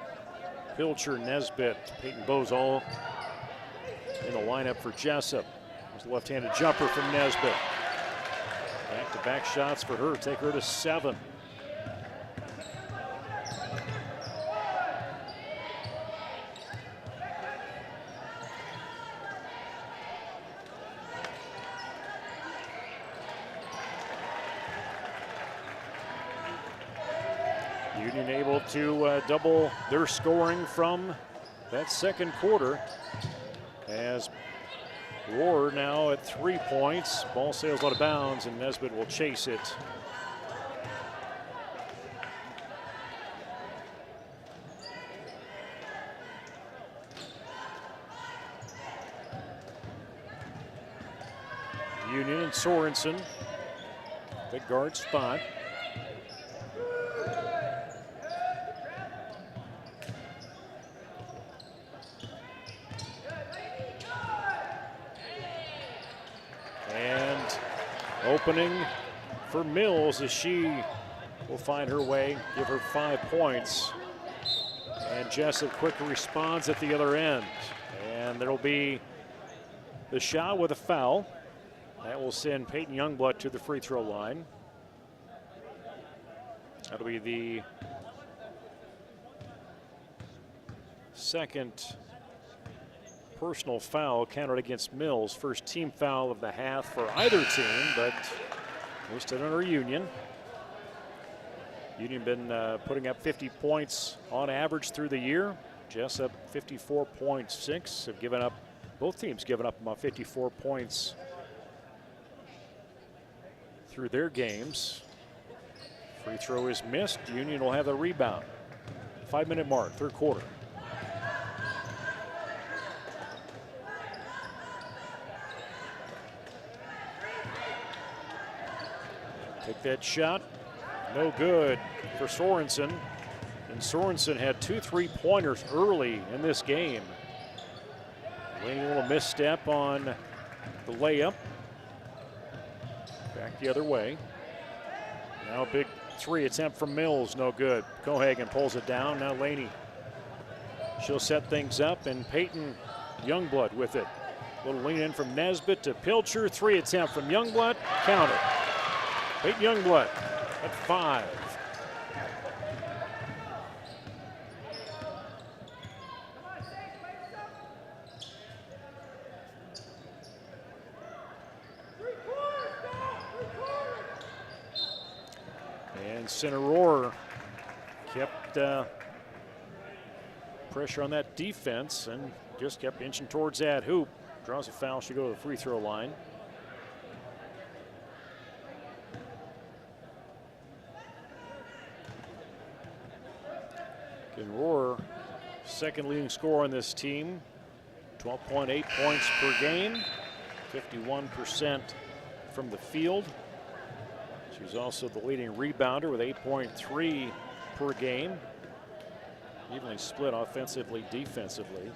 Pilcher, Nesbitt, Peyton Bowes all in the lineup for Jesup. There's a left-handed jumper from Nesbitt. Back-to-back shots for her, take her to 7. Union able to double their scoring from that second quarter as Roar now at 3 points. Ball sails out of bounds, and Nesbitt will chase it. Union and Sorensen, the guard spot. Opening for Mills as she will find her way, give her 5 points. And Jesup quickly responds at the other end. And there will be the shot with a foul. That will send Peyton Youngblood to the free throw line. That'll be the second personal foul counted against Mills. First team foul of the half for either team, but listed under Union. Union been putting up 50 points on average through the year. Jesup 54.6. Have given up, both teams given up about 54 points through their games. Free throw is missed. Union will have the rebound. 5-minute mark, third quarter. Take that shot. No good for Sorensen. And Sorensen had 2 3-pointers early in this game. Laney, a little misstep on the layup. Back the other way. Now a big 3 attempt from Mills, no good. Cohagen pulls it down. Now Laney. She'll set things up, and Peyton Youngblood with it. Little lean in from Nesbitt to Pilcher. 3 attempt from Youngblood. Count it. Peyton Youngblood at 5. And Cineroar kept pressure on that defense and just kept inching towards that hoop. Draws a foul, should go to the free throw line. Roar, second leading scorer on this team, 12.8 points per game, 51% from the field. She's also the leading rebounder with 8.3 per game. Evenly split offensively, defensively.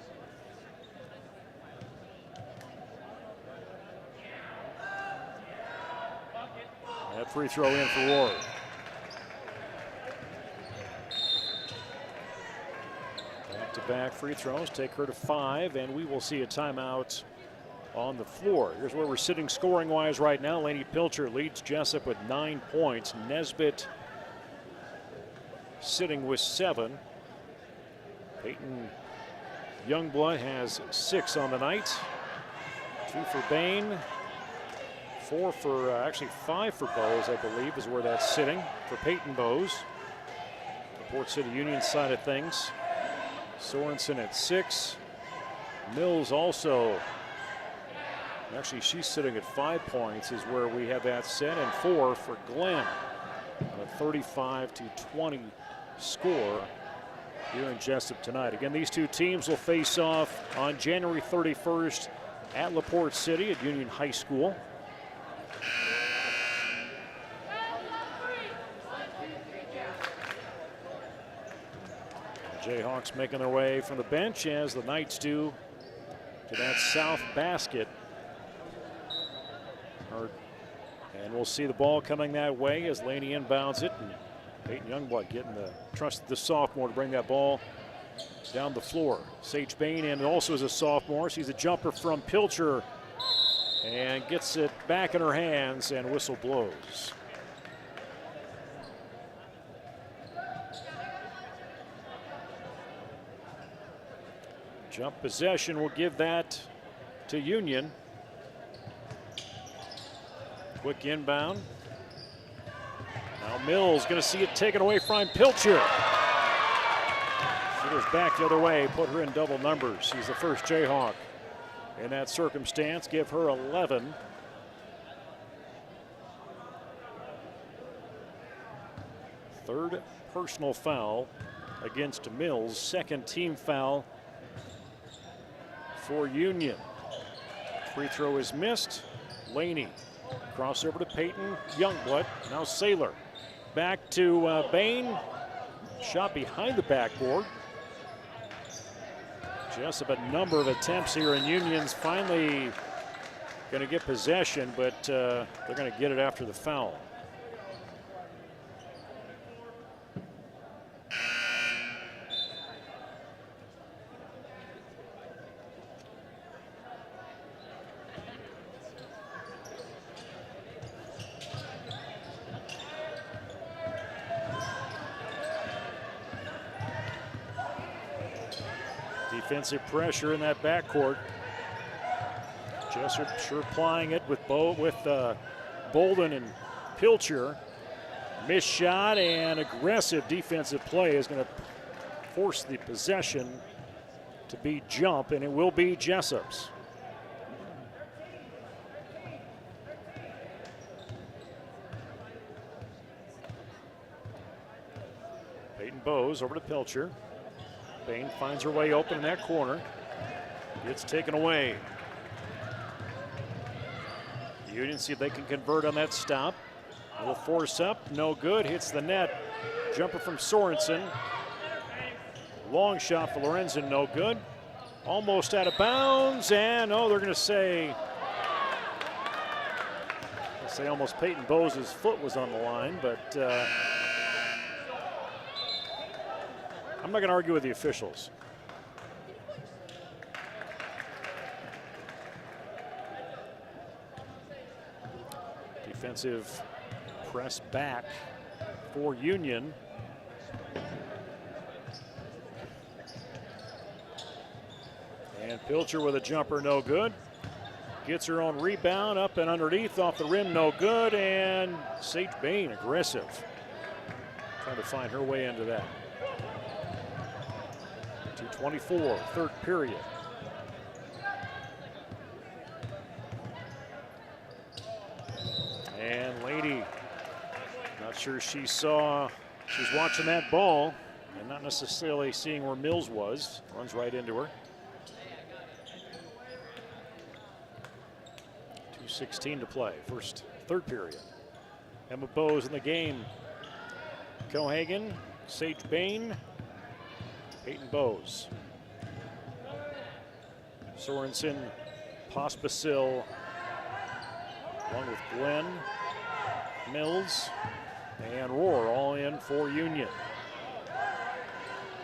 That free throw in for Roar. Back-to-back free throws take her to 5, and we will see a timeout on the floor. Here's where we're sitting scoring-wise right now. Laney Pilcher leads Jesup with 9 points. Nesbitt sitting with 7. Peyton Youngblood has 6 on the night. 2 for Bain. 4 for, actually 5 for Bowes, I believe, is where that's sitting for Peyton Bowes. The Port City Union side of things. Sorensen at 6. Mills also, actually she's sitting at 5 points is where we have that set, and 4 for Glenn. A 35-20 score here in Jesup tonight. Again, these two teams will face off on January 31st at LaPorte City at Union High School. Jayhawks making their way from the bench as the Knights do to that south basket. And we'll see the ball coming that way as Laney inbounds it. And Peyton Youngblood getting the trust of the sophomore to bring that ball down the floor. Sage Bain, and also as a sophomore, sees a jumper from Pilcher and gets it back in her hands, and whistle blows. Jump possession will give that to Union. Quick inbound. Now Mills going to see it taken away from Pilcher. She goes back the other way, put her in double numbers. She's the first Jayhawk in that circumstance. Give her 11. Third personal foul against Mills. Second team foul for Union. Free throw is missed. Laney. Crossover to Peyton Youngblood. Now Saylor. Back to Bain. Shot behind the backboard. Jesup a number of attempts here, and Union's finally going to get possession, but they're going to get it after the foul. Defensive pressure in that backcourt. Jesup sure applying it with Bolden and Pilcher. Missed shot and aggressive defensive play is going to force the possession to be jump, and it will be Peyton Bowes over to Pilcher. Bain finds her way open in that corner. Gets taken away. Union see if they can convert on that stop. A little force up, no good. Hits the net. Jumper from Sorensen. Long shot for Lorenzen, no good. Almost out of bounds, and they're going to say almost Peyton Bowes' foot was on the line, but I'm not going to argue with the officials. Defensive press back for Union. And Pilcher with a jumper, no good. Gets her own rebound up and underneath, off the rim, no good. And Sage Bain aggressive, trying to find her way into that. 2:24, third period. And Lady, not sure she saw, she's watching that ball and not necessarily seeing where Mills was. Runs right into her. 2:16 to play, third period. Emma Bowes in the game. Cohagen, Sage Bain, Peyton Bowes. Sorensen, Pospisil, along with Glenn, Mills, and Rohr all in for Union.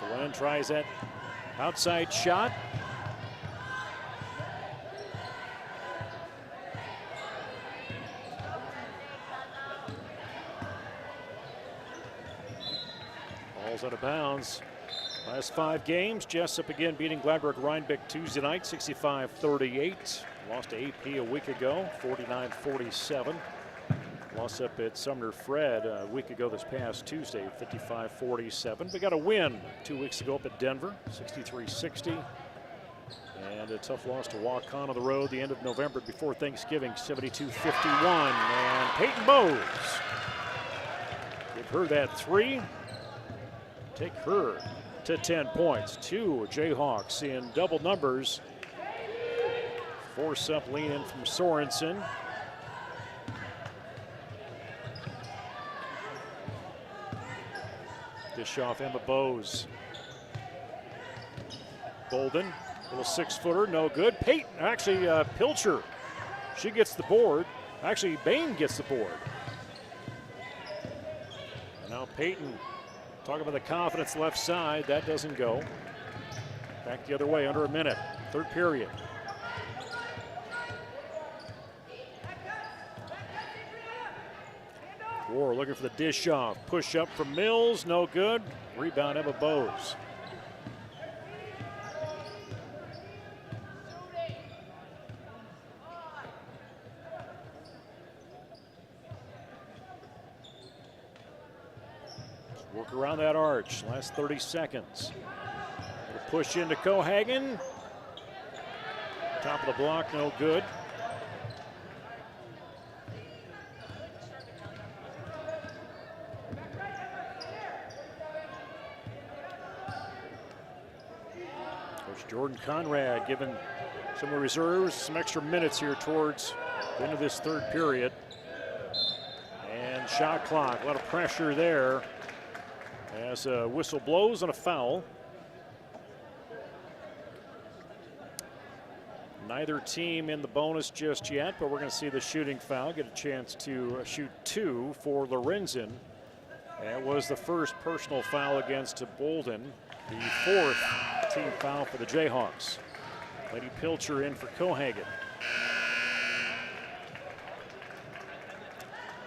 Glenn tries that outside shot. Ball's out of bounds. Last 5 games, Jesup again beating Gladbrook-Rhinebeck Tuesday night, 65-38. Lost to AP a week ago, 49-47. Lost up at Sumner Fred a week ago this past Tuesday, 55-47. We got a win 2 weeks ago up at Denver, 63-60. And a tough loss to Waukon on the road the end of November before Thanksgiving, 72-51. And Peyton Bowes, give her that 3. Take her to 10 points. 2 Jayhawks in double numbers. Force up, lean in from Sorensen. Dish off Emma Bowes. Bolden, little 6-footer, no good. Peyton, actually Pilcher, she gets the board. Actually, Bain gets the board. And now Peyton, talk about the confidence left side, that doesn't go. Back the other way, under a minute, third period. Rohr looking for the dish off. Push up from Mills, no good. Rebound, Emma Bowes. Work around that arch, last 30 seconds. Little push into Cohagen. Top of the block, no good. Coach Jordan Conrad giving some reserves, some extra minutes here towards the end of this third period. And shot clock, a lot of pressure there as a whistle blows on a foul. Neither team in the bonus just yet, but we're going to see the shooting foul, get a chance to shoot 2 for Lorenzen. That was the first personal foul against Bolden, the 4th team foul for the Jayhawks. Lady Pilcher in for Cohagen.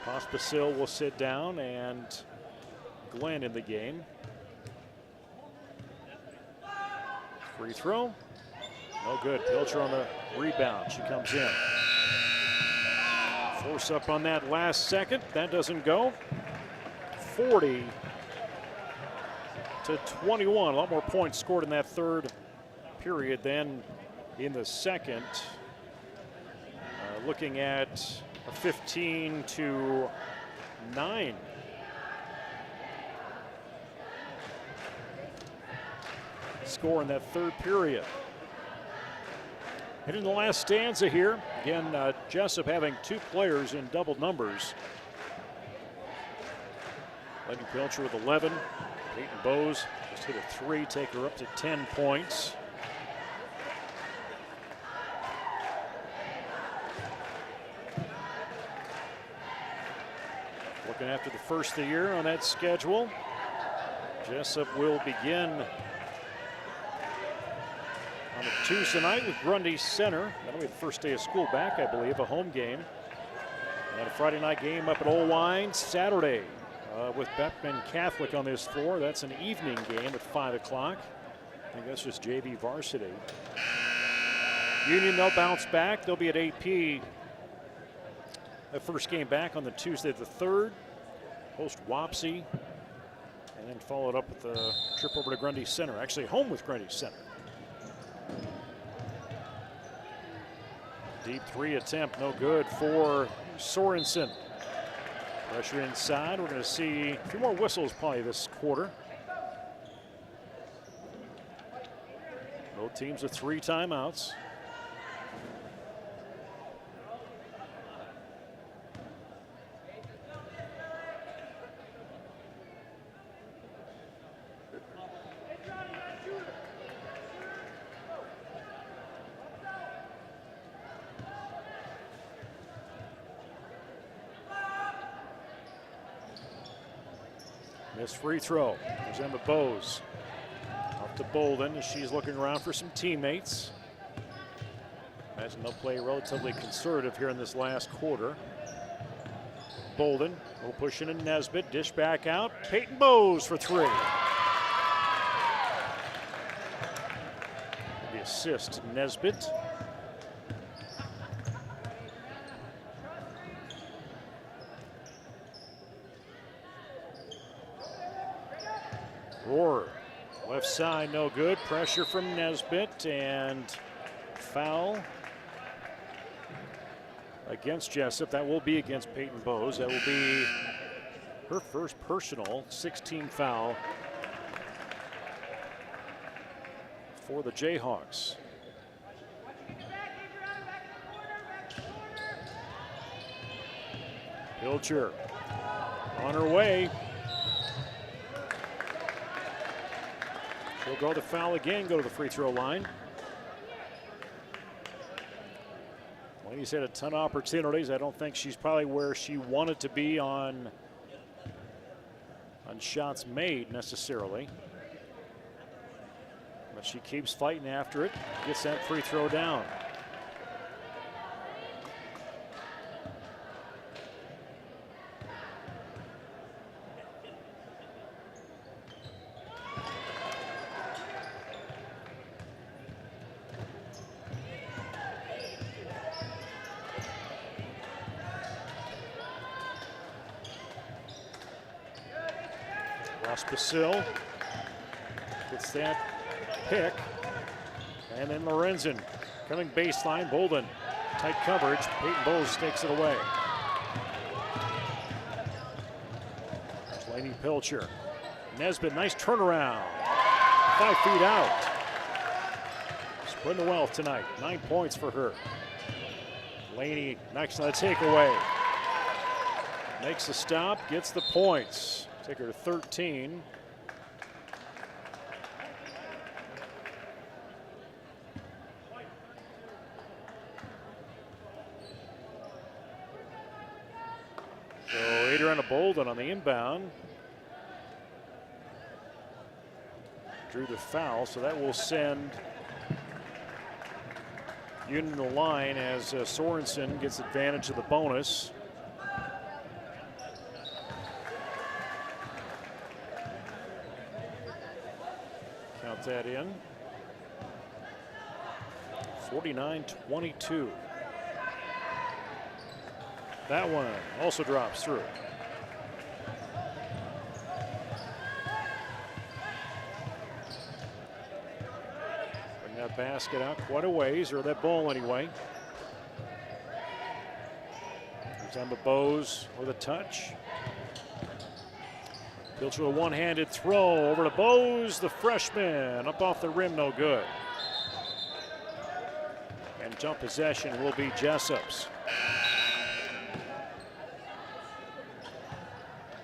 Pospisil will sit down, and Glenn in the game. Free throw. No good. Pilcher on the rebound. She comes in. Force up on that last second. That doesn't go. 40-21. A lot more points scored in that third period than in the second. Looking at a 15-9 score in that third period. And in the last stanza here, again, Jesup having 2 players in double numbers. Lady Pilcher with 11. Peyton Bowes just hit a 3, take her up to 10 points. Looking after the first of the year on that schedule, Jesup will begin on a Tuesday night with Grundy Center. That'll be the first day of school back, I believe, a home game. And a Friday night game up at Old Wine Saturday with Beckman Catholic on this floor. That's an evening game at 5 o'clock. I think that's just JV varsity. Union, they'll bounce back. They'll be at AP. The first game back on the Tuesday the 3rd. Host Wapsie. And then followed up with a trip over to Grundy Center. Actually home with Grundy Center. Deep 3 attempt, no good for Sorensen. Pressure inside. We're going to see a few more whistles probably this quarter. Both teams with 3 timeouts. Missed free throw. There's Emma Bowes. Up to Bolden as she's looking around for some teammates. Imagine they'll play relatively conservative here in this last quarter. Bolden will push in Nesbitt. Dish back out. Peyton Bowes for 3. The assist to Nesbitt. Rohr, left side, no good. Pressure from Nesbitt and foul against Jesup. That will be against Peyton Bowes. That will be her first personal 16 foul for the Jayhawks. Pilcher on her way. She'll go the foul again, go to the free throw line. Lady's had a ton of opportunities. I don't think she's probably where she wanted to be on shots made necessarily. But she keeps fighting after it, gets that free throw down. Basil gets that pick. And then Lorenzen coming baseline. Bolden, tight coverage. Peyton Bowes takes it away. There's Lainey Pilcher. Nesbitt, nice turnaround. 5 feet out. Spreading the wealth tonight. 9 points for her. Lainey next on the takeaway. Makes the stop, gets the points. Take her to 13. So Adriana Bolden on the inbound. Drew the foul, so that will send Union the line as Sorensen gets advantage of the bonus. Count that in. 49-22. That one also drops through. Bring that basket out quite a ways, or that ball anyway. There's Emma Bowes with a touch. Pilcher a one-handed throw over to Bose, the freshman, up off the rim, no good. And jump possession will be Jesup's.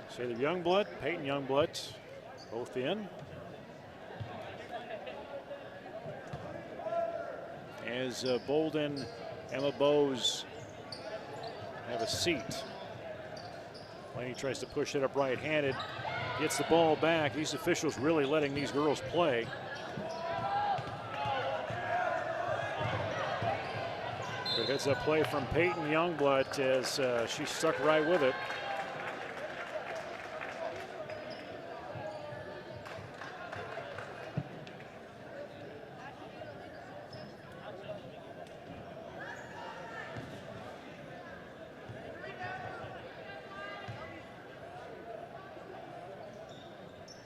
Sailor Youngblood, Peyton Youngblood, both in. As Bolden, Emma Bose have a seat. Laney tries to push it up right-handed, gets the ball back. These officials really letting these girls play. Good heads-up play from Peyton Youngblood as she stuck right with it.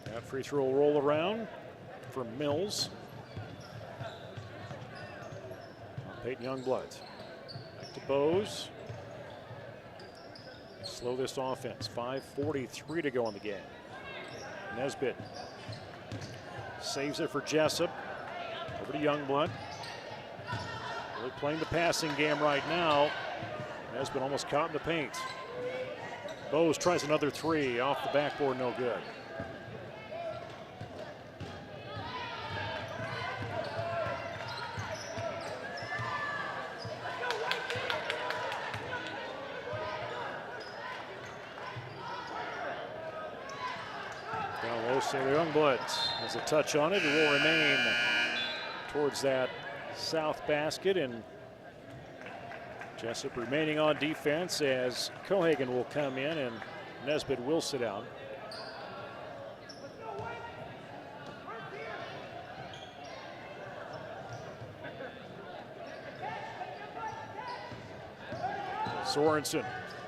That free throw will roll around for Mills. Peyton Youngblood. Back to Bose. Slow this offense. 5:43 to go in the game. Nesbitt saves it for Jesup. Over to Youngblood. Really playing the passing game right now. Nesbitt almost caught in the paint. Bose tries another three off the backboard, no good. Sailor Youngblood has a touch on it. It will remain towards that south basket, and Jesup remaining on defense as Cohagen will come in and Nesbitt will sit down. Sorensen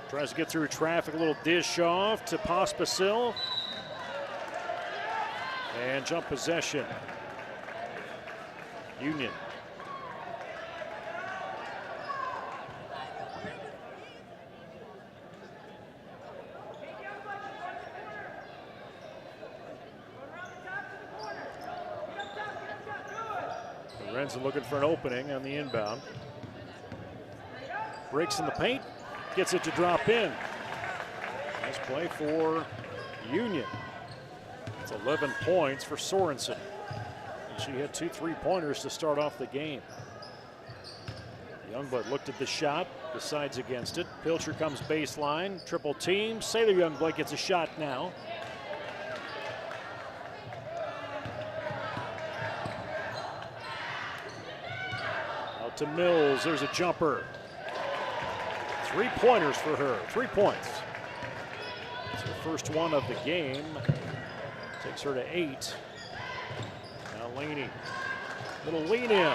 tries to get through traffic, a little dish off to Pospisil. And jump possession. Union. Lorenzo looking for an opening on the inbound. Breaks in the paint, gets it to drop in. Nice play for Union. 11 points for Sorensen. And she had 2 3-pointers to start off the game. Youngblood looked at the shot, decides against it. Pilcher comes baseline, triple team. Sailor Youngblood gets a shot now. Out to Mills, there's a jumper. 3-pointers for her, 3 points. It's her first one of the game. Takes her to 8. Now Laney, little lean in.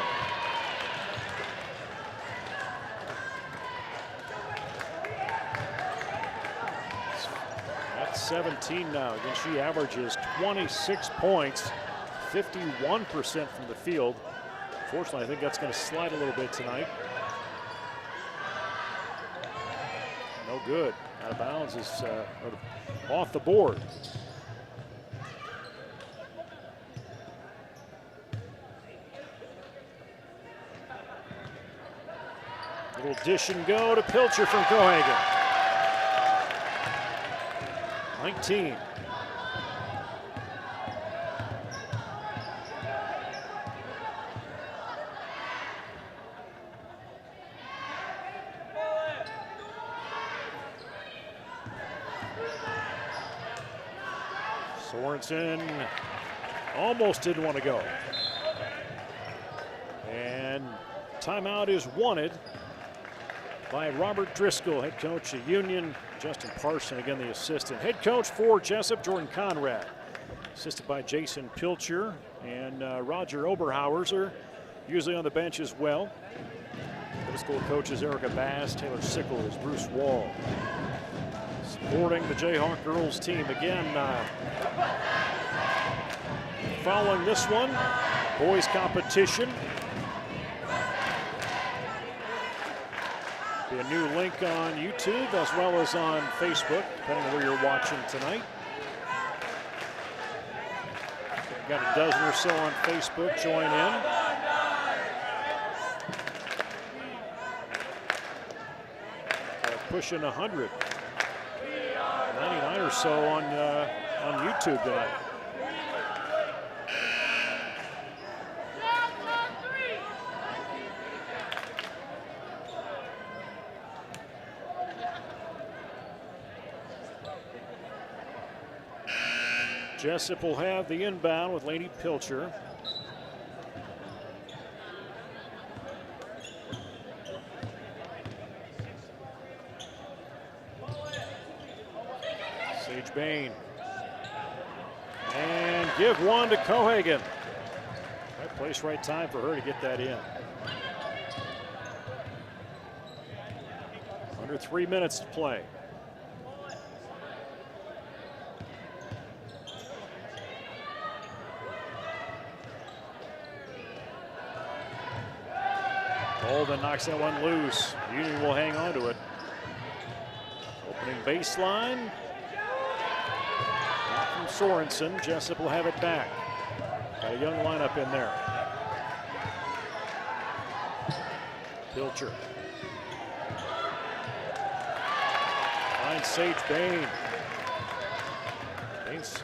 That's 17 now. Again, she averages 26 points, 51% from the field. Fortunately, I think that's going to slide a little bit tonight. No good. Out of bounds is off the board. Little dish and go to Pilcher from Cohagen. 19. Sorensen almost didn't want to go. And timeout is wanted by Robert Driscoll, head coach of Union. Justin Parson, again, the assistant. Head coach for Jesup, Jordan Conrad. Assisted by Jason Pilcher and Roger Oberhauser, usually on the bench as well. Middle school coaches Erica Bass, Taylor Sickles, Bruce Wall. Supporting the J-Hawk girls team. Again, following this one, boys competition. Be a new link on YouTube as well as on Facebook, depending on where you're watching tonight. Got a dozen or so on Facebook join in. Pushing 100. 99 or so on YouTube tonight. Jesup will have the inbound with Lady Pilcher. Sage Bain. And give one to Cohagen. Right place, right time for her to get that in. Under 3 minutes to play. Bolden knocks that one loose. Union will hang on to it. Opening baseline. Not from Sorensen. Jesup will have it back. Got a young lineup in there. Pilcher. Finds Sage Bain. Bain's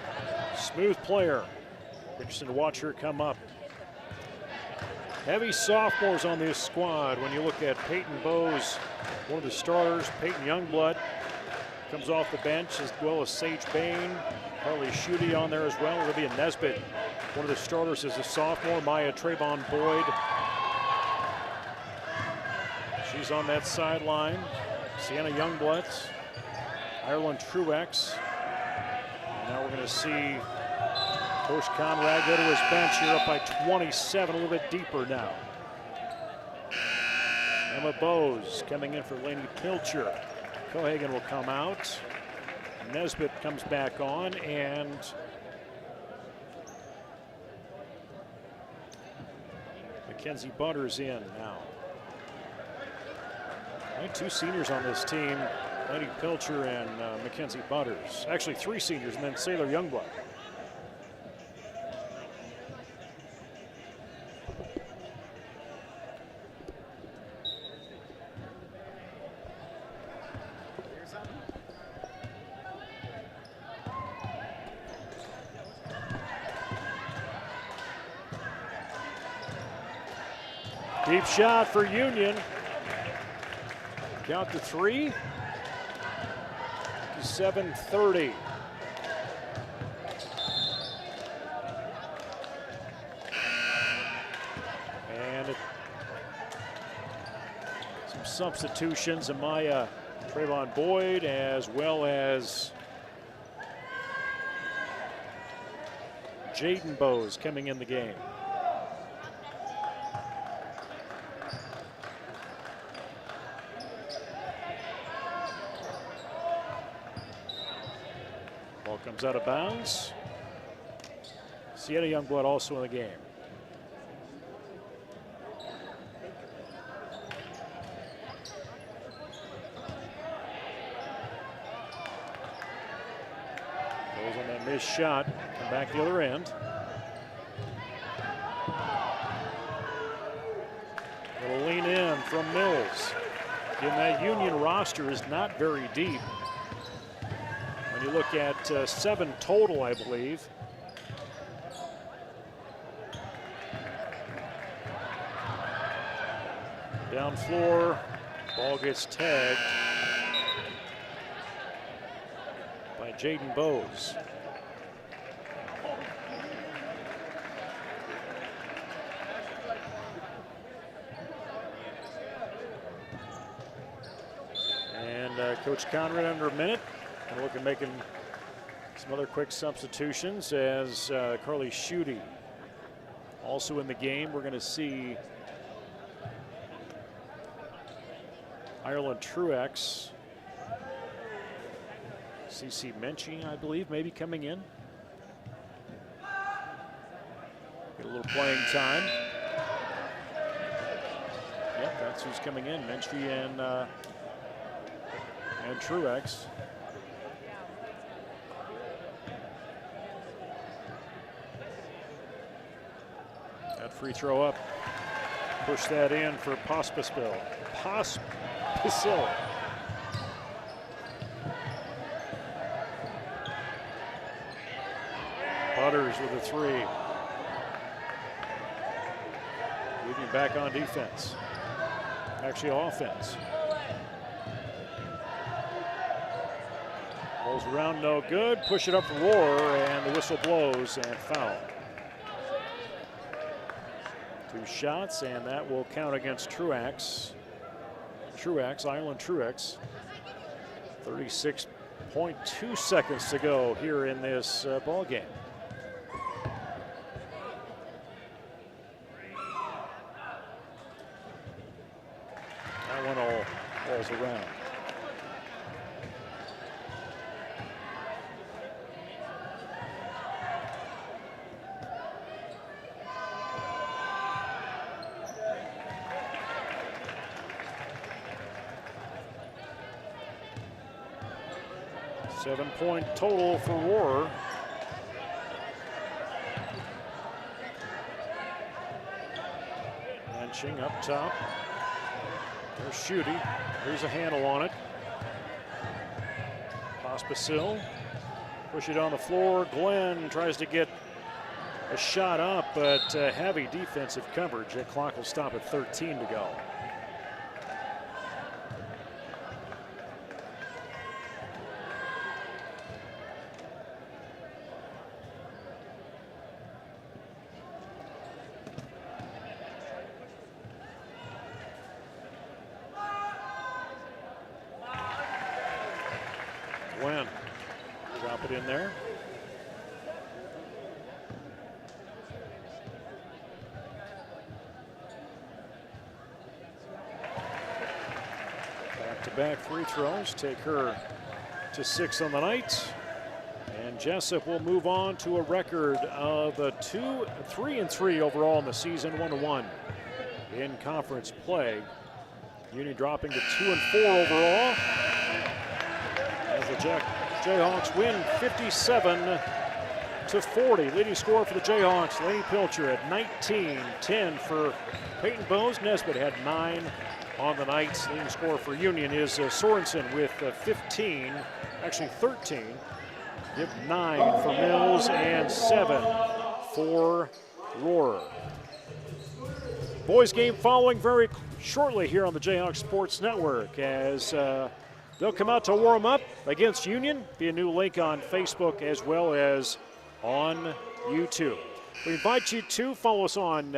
a smooth player. Interesting to watch her come up. Heavy sophomores on this squad. When you look at Peyton Bowes, one of the starters, Peyton Youngblood comes off the bench, as well as Sage Bain, Harley Schutte on there as well. Olivia Nesbitt, one of the starters as a sophomore. Maya Trayvon Boyd, she's on that sideline. Sienna Youngblood, Ireland Truex. And now we're going to see Coach Conrad go to his bench here, up by 27, a little bit deeper now. Emma Bowes coming in for Lainey Pilcher. Cohagen will come out. Nesbitt comes back on, and Mackenzie Butters in now. Only two seniors on this team, Lainey Pilcher and Mackenzie Butters. Actually, three seniors, and then Sailor Youngblood. Deep shot for Union. Count to three. 7:30. And some substitutions. Amaya Trayvon Boyd, as well as Jaden Bowes coming in the game. Comes out of bounds. Sienna Youngblood also in the game. Goes on that missed shot. Come back the other end. It'll lean in from Mills. Again, that Union roster is not very deep. You look at 7 total, I believe. Down floor, ball gets tagged by Jaden Bowes. And Coach Conrad under a minute. Look at making some other quick substitutions as Carly Schutte also in the game. We're going to see Ireland Truex, CC Menchie, I believe, maybe coming in. Get a little playing time. Yep, that's who's coming in, Menchie and Truex. free throw up. Push that in for Pospisil. Butters with a three. Moving back on defense. Actually, offense. Rolls around, no good. Push it up for Roar, and the whistle blows and foul. 2 shots, and that will count against Truax. Island Truax. 36.2 seconds to go here in this ball game. That one all rolls around. Seven-point total for Roar. Ching up top. There's Schutte. There's a handle on it. Pospisil. Push it on the floor. Glenn tries to get a shot up, but heavy defensive coverage. The clock will stop at 13 to go. Glenn, drop it in there. Back-to-back free throws take her to 6 on the night. And Jesup will move on to a record of 3-3 overall in the season, 1-1 in conference play. Union dropping to 2-4 overall. As the Jayhawks win 57-40. Leading scorer for the Jayhawks, Lainey Pilcher at 19. 10 for Peyton Bowes. Nesbitt had 9 on the night. Leading scorer for Union is Sorensen with 15, actually 13. Give 9 for Mills and 7 for Rohrer. Boys game following very shortly here on the Jayhawks Sports Network as they'll come out to warm up against Union. Be a new link on Facebook as well as on YouTube. We invite you to follow us on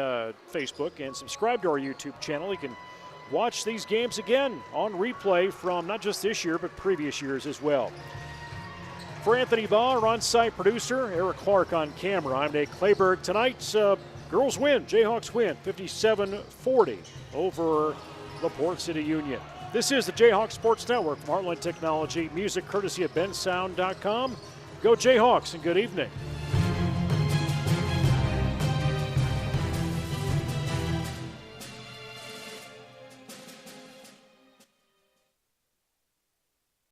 Facebook and subscribe to our YouTube channel. You can watch these games again on replay from not just this year but previous years as well. For Anthony Baugh, our on-site producer, Eric Clark on camera, I'm Nate Clayberg. Tonight's girls win, Jayhawks win 57-40 over LaPorte City Union. This is the Jayhawks Sports Network from Heartland Technology. Music courtesy of bensound.com. Go Jayhawks and good evening.